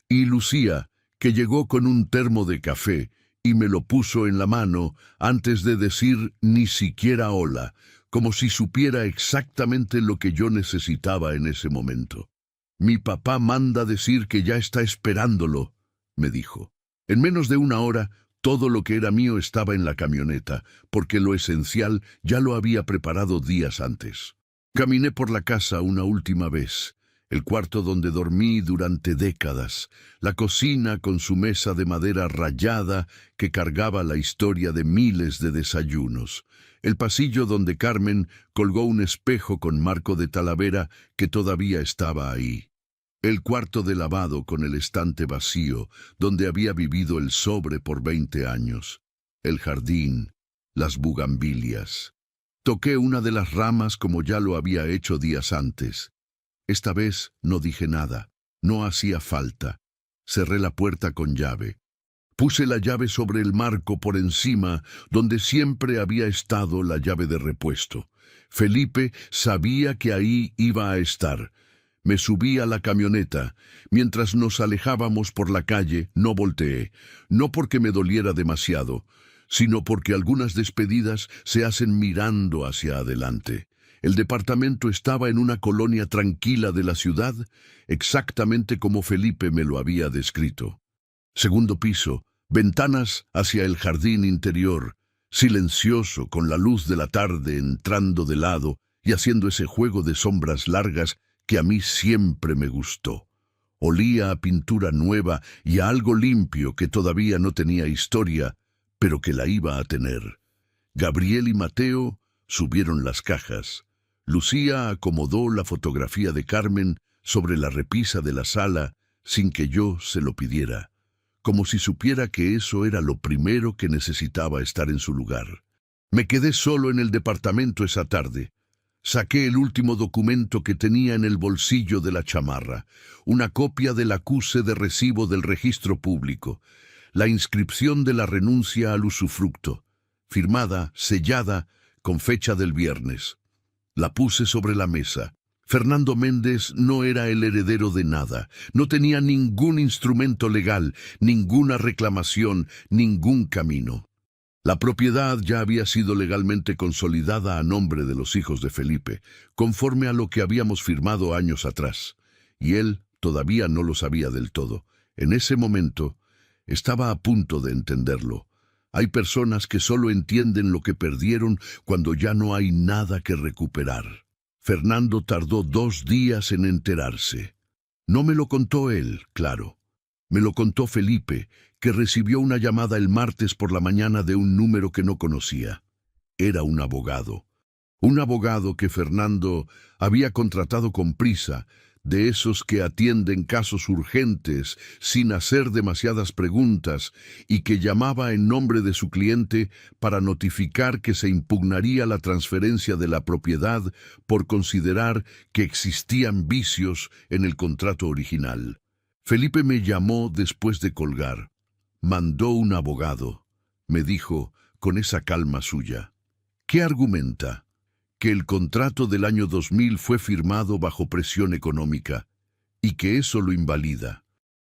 Y Lucía, que llegó con un termo de café y me lo puso en la mano antes de decir ni siquiera hola, como si supiera exactamente lo que yo necesitaba en ese momento. «Mi papá manda decir que ya está esperándolo», me dijo. En menos de una hora, todo lo que era mío estaba en la camioneta, porque lo esencial ya lo había preparado días antes. Caminé por la casa una última vez, el cuarto donde dormí durante décadas, la cocina con su mesa de madera rayada que cargaba la historia de miles de desayunos, el pasillo donde Carmen colgó un espejo con marco de talavera que todavía estaba ahí, el cuarto de lavado con el estante vacío donde había vivido el sobre por 20 años, el jardín, las bugambilias. Toqué una de las ramas como ya lo había hecho días antes. Esta vez no dije nada, no hacía falta. Cerré la puerta con llave. Puse la llave sobre el marco por encima, donde siempre había estado la llave de repuesto. Felipe sabía que ahí iba a estar. Me subí a la camioneta. Mientras nos alejábamos por la calle, no volteé, no porque me doliera demasiado, sino porque algunas despedidas se hacen mirando hacia adelante. El departamento estaba en una colonia tranquila de la ciudad, exactamente como Felipe me lo había descrito. Segundo piso, ventanas hacia el jardín interior, silencioso con la luz de la tarde entrando de lado y haciendo ese juego de sombras largas que a mí siempre me gustó. Olía a pintura nueva y a algo limpio que todavía no tenía historia, pero que la iba a tener. Gabriel y Mateo subieron las cajas. Lucía acomodó la fotografía de Carmen sobre la repisa de la sala sin que yo se lo pidiera, como si supiera que eso era lo primero que necesitaba estar en su lugar. Me quedé solo en el departamento esa tarde. Saqué el último documento que tenía en el bolsillo de la chamarra, una copia del acuse de recibo del registro público, la inscripción de la renuncia al usufructo, firmada, sellada, con fecha del viernes. La puse sobre la mesa. Fernando Méndez no era el heredero de nada, no tenía ningún instrumento legal, ninguna reclamación, ningún camino. La propiedad ya había sido legalmente consolidada a nombre de los hijos de Felipe, conforme a lo que habíamos firmado años atrás, y él todavía no lo sabía del todo. En ese momento, estaba a punto de entenderlo. Hay personas que solo entienden lo que perdieron cuando ya no hay nada que recuperar. Fernando tardó 2 días en enterarse. No me lo contó él, claro. Me lo contó Felipe, que recibió una llamada el martes por la mañana de un número que no conocía. Era un abogado. Un abogado que Fernando había contratado con prisa, de esos que atienden casos urgentes sin hacer demasiadas preguntas y que llamaba en nombre de su cliente para notificar que se impugnaría la transferencia de la propiedad por considerar que existían vicios en el contrato original. Felipe me llamó después de colgar. Mandó un abogado, me dijo con esa calma suya. ¿Qué argumenta? Que el contrato del año 2000 fue firmado bajo presión económica y que eso lo invalida.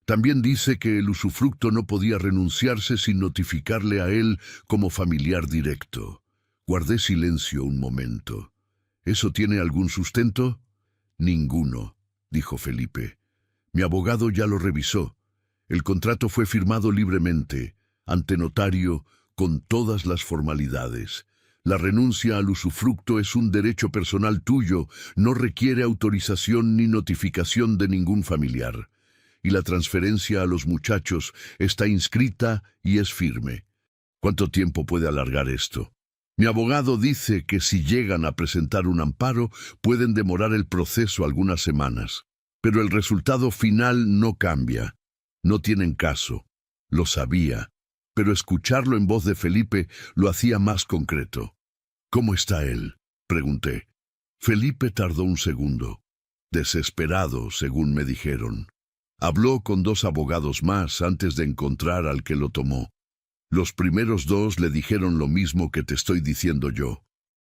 También dice que el usufructo no podía renunciarse sin notificarle a él como familiar directo. Guardé silencio un momento. ¿Eso tiene algún sustento? Ninguno, dijo Felipe. Mi abogado ya lo revisó. El contrato fue firmado libremente, ante notario, con todas las formalidades. La renuncia al usufructo es un derecho personal tuyo, no requiere autorización ni notificación de ningún familiar. Y la transferencia a los muchachos está inscrita y es firme. ¿Cuánto tiempo puede alargar esto? Mi abogado dice que si llegan a presentar un amparo, pueden demorar el proceso algunas semanas. Pero el resultado final no cambia. No tienen caso. Lo sabía. Pero escucharlo en voz de Felipe lo hacía más concreto. ¿Cómo está él?, pregunté. Felipe tardó un segundo. Desesperado, según me dijeron. Habló con 2 abogados más antes de encontrar al que lo tomó. Los primeros dos le dijeron lo mismo que te estoy diciendo yo.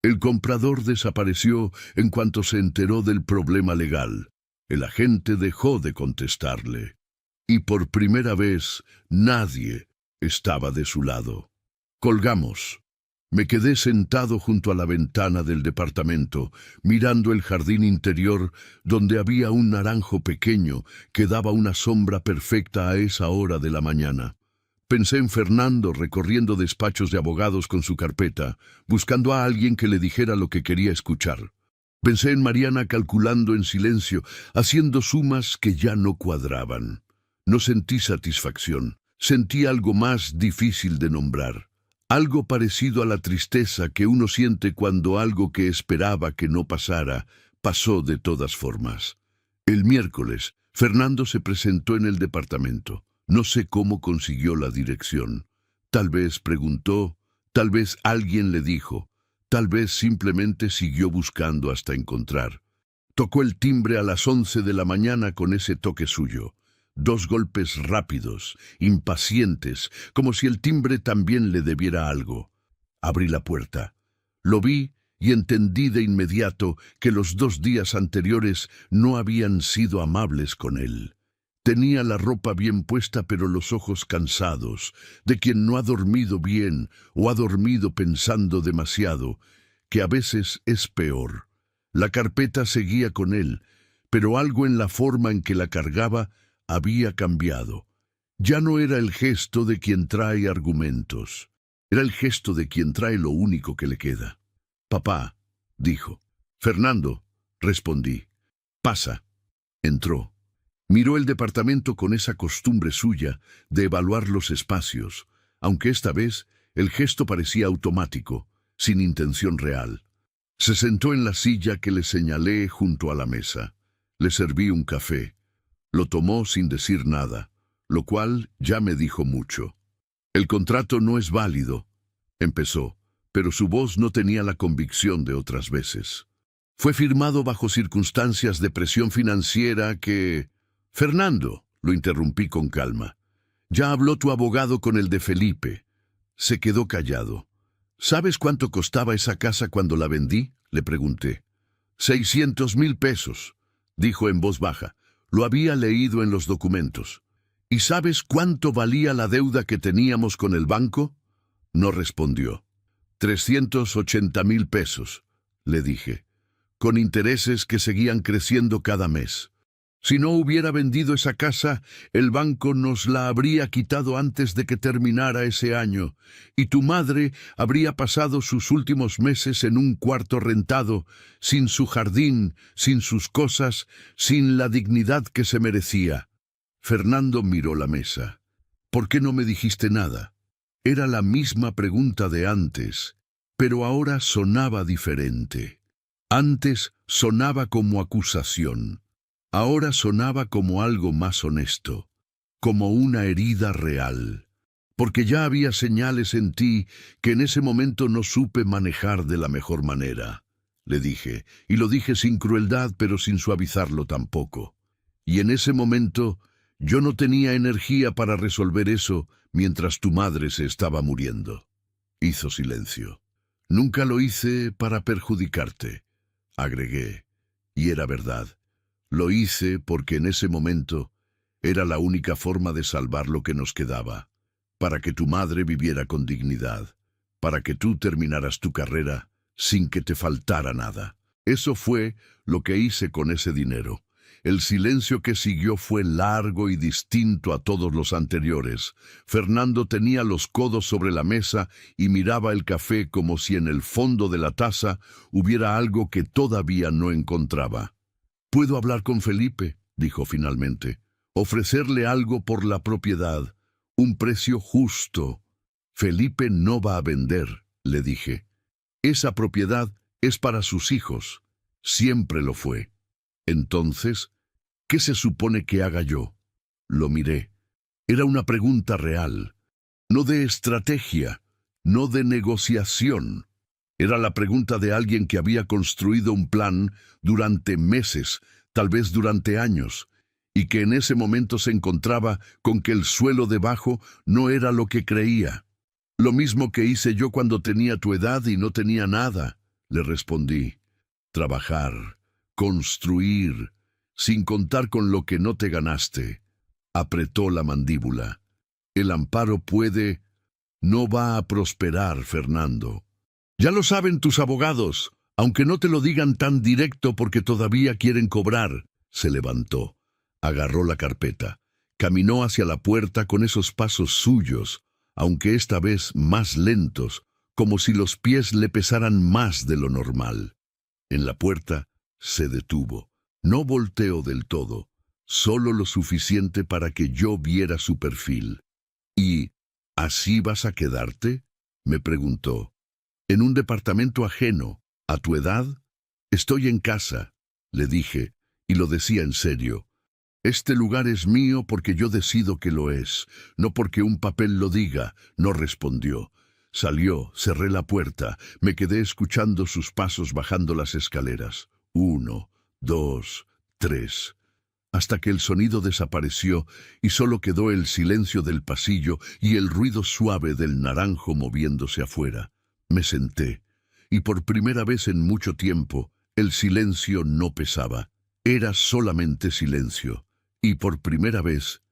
El comprador desapareció en cuanto se enteró del problema legal. El agente dejó de contestarle. Y por primera vez nadie estaba de su lado. Colgamos. Me quedé sentado junto a la ventana del departamento, mirando el jardín interior donde había un naranjo pequeño que daba una sombra perfecta a esa hora de la mañana. Pensé en Fernando recorriendo despachos de abogados con su carpeta, buscando a alguien que le dijera lo que quería escuchar. Pensé en Mariana calculando en silencio, haciendo sumas que ya no cuadraban. No sentí satisfacción, sentí algo más difícil de nombrar. Algo parecido a la tristeza que uno siente cuando algo que esperaba que no pasara, pasó de todas formas. El miércoles, Fernando se presentó en el departamento. No sé cómo consiguió la dirección. Tal vez preguntó, tal vez alguien le dijo, tal vez simplemente siguió buscando hasta encontrar. Tocó el timbre a las 11 de la mañana con ese toque suyo. 2 golpes rápidos, impacientes, como si el timbre también le debiera algo. Abrí la puerta. Lo vi y entendí de inmediato que los 2 días anteriores no habían sido amables con él. Tenía la ropa bien puesta pero los ojos cansados, de quien no ha dormido bien o ha dormido pensando demasiado, que a veces es peor. La carpeta seguía con él, pero algo en la forma en que la cargaba había cambiado. Ya no era el gesto de quien trae argumentos. Era el gesto de quien trae lo único que le queda. «Papá», dijo. «Fernando», respondí. «Pasa». Entró. Miró el departamento con esa costumbre suya de evaluar los espacios, aunque esta vez el gesto parecía automático, sin intención real. Se sentó en la silla que le señalé junto a la mesa. Le serví un café. Lo tomó sin decir nada, lo cual ya me dijo mucho. «El contrato no es válido», empezó, pero su voz no tenía la convicción de otras veces. «Fue firmado bajo circunstancias de presión financiera que...» «Fernando», lo interrumpí con calma. «Ya habló tu abogado con el de Felipe». Se quedó callado. «¿Sabes cuánto costaba esa casa cuando la vendí?», le pregunté. «600,000 pesos», dijo en voz baja. Lo había leído en los documentos. «¿Y sabes cuánto valía la deuda que teníamos con el banco?». No respondió. 380,000 pesos, le dije, con intereses que seguían creciendo cada mes. Si no hubiera vendido esa casa, el banco nos la habría quitado antes de que terminara ese año, y tu madre habría pasado sus últimos meses en un cuarto rentado, sin su jardín, sin sus cosas, sin la dignidad que se merecía. Fernando miró la mesa. «¿Por qué no me dijiste nada?». Era la misma pregunta de antes, pero ahora sonaba diferente. Antes sonaba como acusación. Ahora sonaba como algo más honesto, como una herida real, porque ya había señales en ti que en ese momento no supe manejar de la mejor manera, le dije, y lo dije sin crueldad pero sin suavizarlo tampoco. Y en ese momento yo no tenía energía para resolver eso mientras tu madre se estaba muriendo. Hizo silencio. «Nunca lo hice para perjudicarte», agregué, y era verdad. Lo hice porque en ese momento era la única forma de salvar lo que nos quedaba, para que tu madre viviera con dignidad, para que tú terminaras tu carrera sin que te faltara nada. Eso fue lo que hice con ese dinero. El silencio que siguió fue largo y distinto a todos los anteriores. Fernando tenía los codos sobre la mesa y miraba el café como si en el fondo de la taza hubiera algo que todavía no encontraba. «Puedo hablar con Felipe», dijo finalmente. «Ofrecerle algo por la propiedad, un precio justo». «Felipe no va a vender», le dije. «Esa propiedad es para sus hijos. Siempre lo fue». «Entonces, ¿qué se supone que haga yo?». Lo miré. Era una pregunta real, no de estrategia, no de negociación. Era la pregunta de alguien que había construido un plan durante meses, tal vez durante años, y que en ese momento se encontraba con que el suelo debajo no era lo que creía. Lo mismo que hice yo cuando tenía tu edad y no tenía nada, le respondí. Trabajar, construir, sin contar con lo que no te ganaste. Apretó la mandíbula. El amparo no va a prosperar, Fernando. Ya lo saben tus abogados, aunque no te lo digan tan directo porque todavía quieren cobrar. Se levantó, agarró la carpeta, caminó hacia la puerta con esos pasos suyos, aunque esta vez más lentos, como si los pies le pesaran más de lo normal. En la puerta se detuvo. No volteó del todo, solo lo suficiente para que yo viera su perfil. ¿Y así vas a quedarte?, me preguntó. ¿En un departamento ajeno, a tu edad? Estoy en casa, le dije, y lo decía en serio. Este lugar es mío porque yo decido que lo es, no porque un papel lo diga, no respondió. Salió, cerré la puerta, me quedé escuchando sus pasos bajando las escaleras. 1, 2, 3, hasta que el sonido desapareció y solo quedó el silencio del pasillo y el ruido suave del naranjo moviéndose afuera. Me senté, y por primera vez en mucho tiempo, el silencio no pesaba. Era solamente silencio, y por primera vez,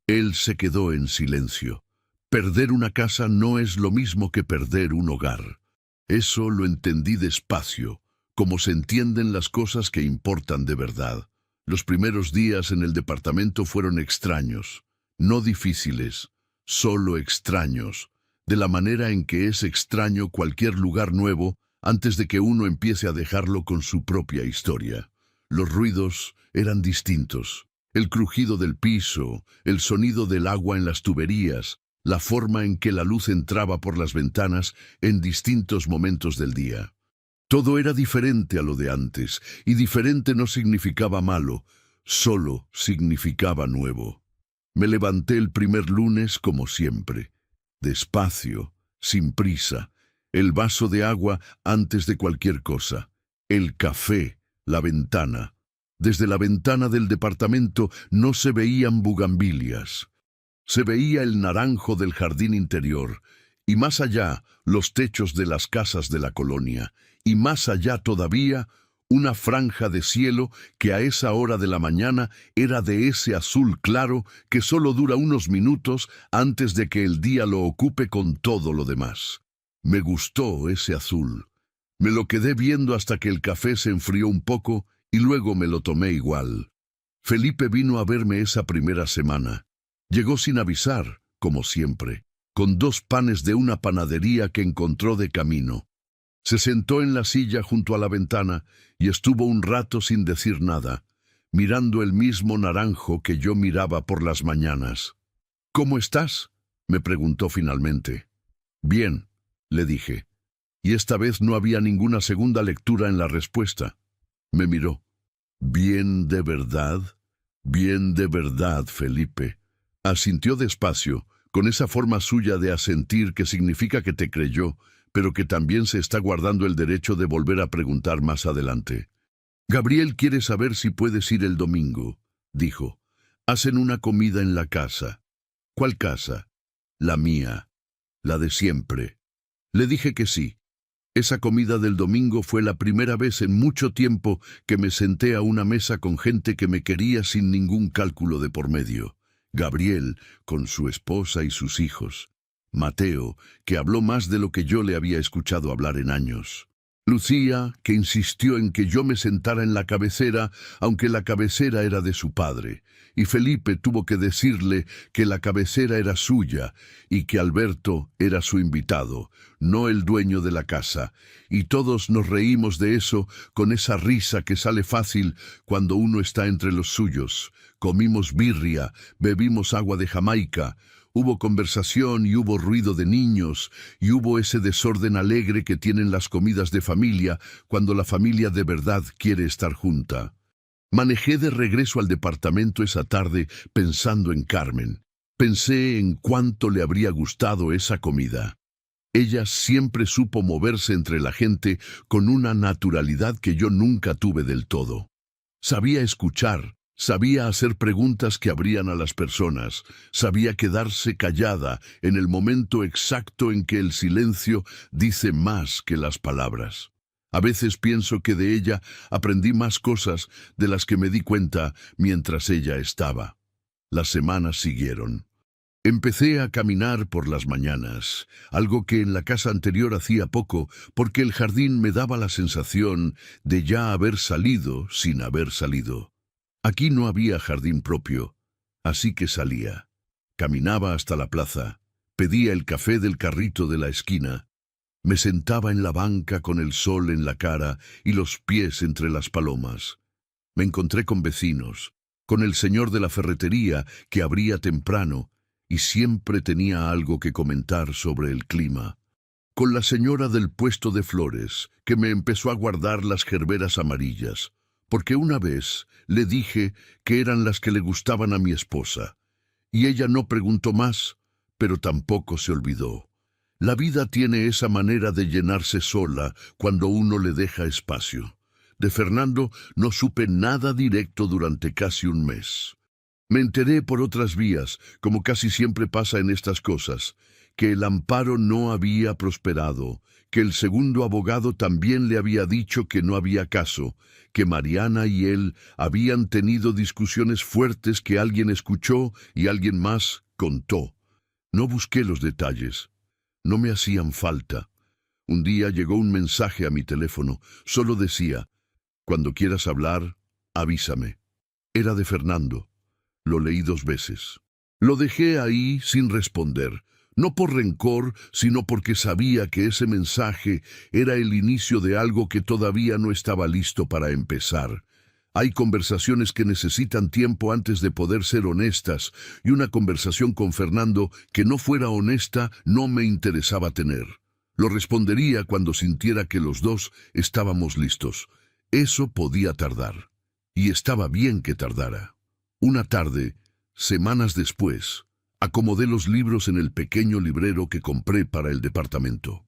él se quedó en silencio. Perder una casa no es lo mismo que perder un hogar. Eso lo entendí despacio, como se entienden las cosas que importan de verdad. Los primeros días en el departamento fueron extraños, no difíciles, solo extraños, de la manera en que es extraño cualquier lugar nuevo antes de que uno empiece a dejarlo con su propia historia. Los ruidos eran distintos. El crujido del piso, el sonido del agua en las tuberías, la forma en que la luz entraba por las ventanas en distintos momentos del día. Todo era diferente a lo de antes, y diferente no significaba malo, solo significaba nuevo. Me levanté el primer lunes como siempre, despacio, sin prisa, el vaso de agua antes de cualquier cosa, el café, la ventana. Desde la ventana del departamento no se veían bugambilias. Se veía el naranjo del jardín interior, y más allá los techos de las casas de la colonia, y más allá todavía una franja de cielo que a esa hora de la mañana era de ese azul claro que solo dura unos minutos antes de que el día lo ocupe con todo lo demás. Me gustó ese azul. Me lo quedé viendo hasta que el café se enfrió un poco y luego me lo tomé igual. Felipe vino a verme esa primera semana. Llegó sin avisar, como siempre, con 2 panes de una panadería que encontró de camino. Se sentó en la silla junto a la ventana y estuvo un rato sin decir nada, mirando el mismo naranjo que yo miraba por las mañanas. «¿Cómo estás?», me preguntó finalmente. «Bien», le dije, y esta vez no había ninguna segunda lectura en la respuesta. Me miró. «¿Bien de verdad? Bien de verdad, Felipe». Asintió despacio, con esa forma suya de asentir que significa que te creyó, pero que también se está guardando el derecho de volver a preguntar más adelante. «Gabriel quiere saber si puedes ir el domingo», dijo. «Hacen una comida en la casa». «¿Cuál casa?» «La mía, la de siempre». Le dije que sí. Esa comida del domingo fue la primera vez en mucho tiempo que me senté a una mesa con gente que me quería sin ningún cálculo de por medio. Gabriel, con su esposa y sus hijos. Mateo, que habló más de lo que yo le había escuchado hablar en años. Lucía, que insistió en que yo me sentara en la cabecera, aunque la cabecera era de su padre. Y Felipe tuvo que decirle que la cabecera era suya y que Alberto era su invitado, no el dueño de la casa. Y todos nos reímos de eso con esa risa que sale fácil cuando uno está entre los suyos. Comimos birria, bebimos agua de Jamaica. Hubo conversación y hubo ruido de niños, y hubo ese desorden alegre que tienen las comidas de familia cuando la familia de verdad quiere estar junta. Manejé de regreso al departamento esa tarde pensando en Carmen. Pensé en cuánto le habría gustado esa comida. Ella siempre supo moverse entre la gente con una naturalidad que yo nunca tuve del todo. Sabía escuchar, Sabía hacer preguntas que abrían a las personas, sabía quedarse callada en el momento exacto en que el silencio dice más que las palabras. A veces pienso que de ella aprendí más cosas de las que me di cuenta mientras ella estaba. Las semanas siguieron. Empecé a caminar por las mañanas, algo que en la casa anterior hacía poco, porque el jardín me daba la sensación de ya haber salido sin haber salido. Aquí no había jardín propio, así que salía. Caminaba hasta la plaza, pedía el café del carrito de la esquina, me sentaba en la banca con el sol en la cara y los pies entre las palomas. Me encontré con vecinos, con el señor de la ferretería que abría temprano y siempre tenía algo que comentar sobre el clima, con la señora del puesto de flores que me empezó a guardar las gerberas amarillas, porque una vez le dije que eran las que le gustaban a mi esposa, y ella no preguntó más, pero tampoco se olvidó. La vida tiene esa manera de llenarse sola cuando uno le deja espacio. De Fernando no supe nada directo durante casi un mes. Me enteré por otras vías, como casi siempre pasa en estas cosas, que el amparo no había prosperado, que el segundo abogado también le había dicho que no había caso, que Mariana y él habían tenido discusiones fuertes que alguien escuchó y alguien más contó. No busqué los detalles. No me hacían falta. Un día llegó un mensaje a mi teléfono. Solo decía, «Cuando quieras hablar, avísame». Era de Fernando. Lo leí 2 veces. Lo dejé ahí sin responder, no por rencor, sino porque sabía que ese mensaje era el inicio de algo que todavía no estaba listo para empezar. Hay conversaciones que necesitan tiempo antes de poder ser honestas, y una conversación con Fernando que no fuera honesta no me interesaba tener. Lo respondería cuando sintiera que los dos estábamos listos. Eso podía tardar. Y estaba bien que tardara. Una tarde, semanas después, acomodé los libros en el pequeño librero que compré para el departamento.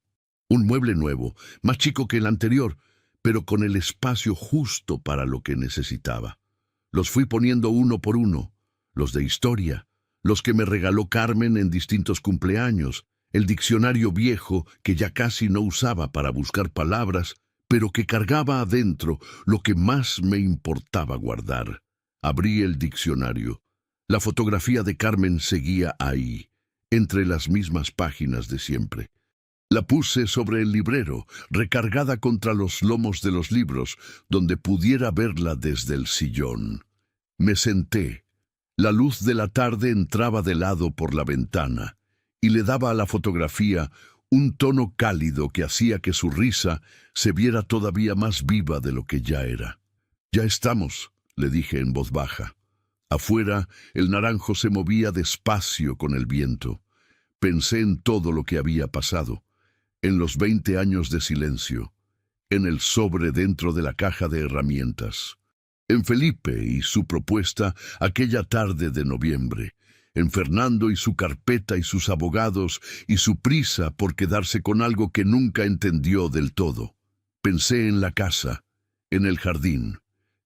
Un mueble nuevo, más chico que el anterior, pero con el espacio justo para lo que necesitaba. Los fui poniendo uno por uno, los de historia, los que me regaló Carmen en distintos cumpleaños, el diccionario viejo que ya casi no usaba para buscar palabras, pero que cargaba adentro lo que más me importaba guardar. Abrí el diccionario. La fotografía de Carmen seguía ahí, entre las mismas páginas de siempre. La puse sobre el librero, recargada contra los lomos de los libros, donde pudiera verla desde el sillón. Me senté. La luz de la tarde entraba de lado por la ventana, y le daba a la fotografía un tono cálido que hacía que su risa se viera todavía más viva de lo que ya era. «Ya estamos», le dije en voz baja. Afuera, el naranjo se movía despacio con el viento. Pensé en todo lo que había pasado, en los 20 años de silencio, en el sobre dentro de la caja de herramientas, en Felipe y su propuesta aquella tarde de noviembre, en Fernando y su carpeta y sus abogados y su prisa por quedarse con algo que nunca entendió del todo. Pensé en la casa, en el jardín,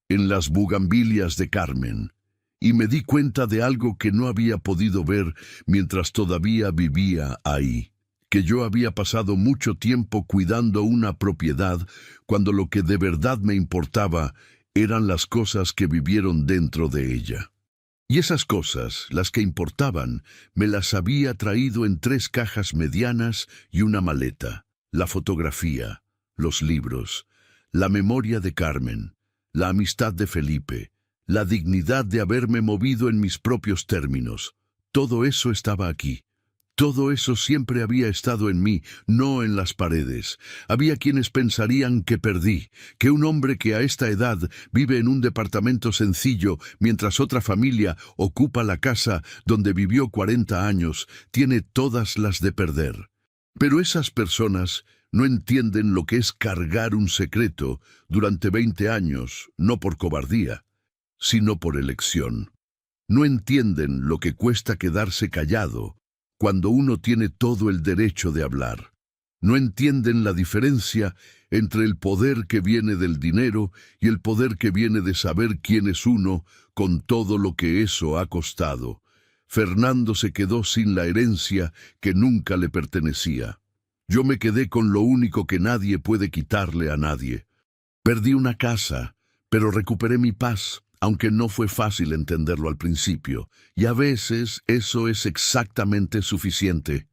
en las bugambilias de Carmen, y me di cuenta de algo que no había podido ver mientras todavía vivía ahí, que yo había pasado mucho tiempo cuidando una propiedad cuando lo que de verdad me importaba eran las cosas que vivieron dentro de ella. Y esas cosas, las que importaban, me las había traído en 3 cajas medianas y una maleta: la fotografía, los libros, la memoria de Carmen, la amistad de Felipe, la dignidad de haberme movido en mis propios términos. Todo eso estaba aquí. Todo eso siempre había estado en mí, no en las paredes. Había quienes pensarían que perdí, que un hombre que a esta edad vive en un departamento sencillo mientras otra familia ocupa la casa donde vivió 40 años, tiene todas las de perder. Pero esas personas no entienden lo que es cargar un secreto durante 20 años, no por cobardía, sino por elección. No entienden lo que cuesta quedarse callado cuando uno tiene todo el derecho de hablar. No entienden la diferencia entre el poder que viene del dinero y el poder que viene de saber quién es uno con todo lo que eso ha costado. Fernando se quedó sin la herencia que nunca le pertenecía. Yo me quedé con lo único que nadie puede quitarle a nadie. Perdí una casa, pero recuperé mi paz, aunque no fue fácil entenderlo al principio, y a veces eso es exactamente suficiente.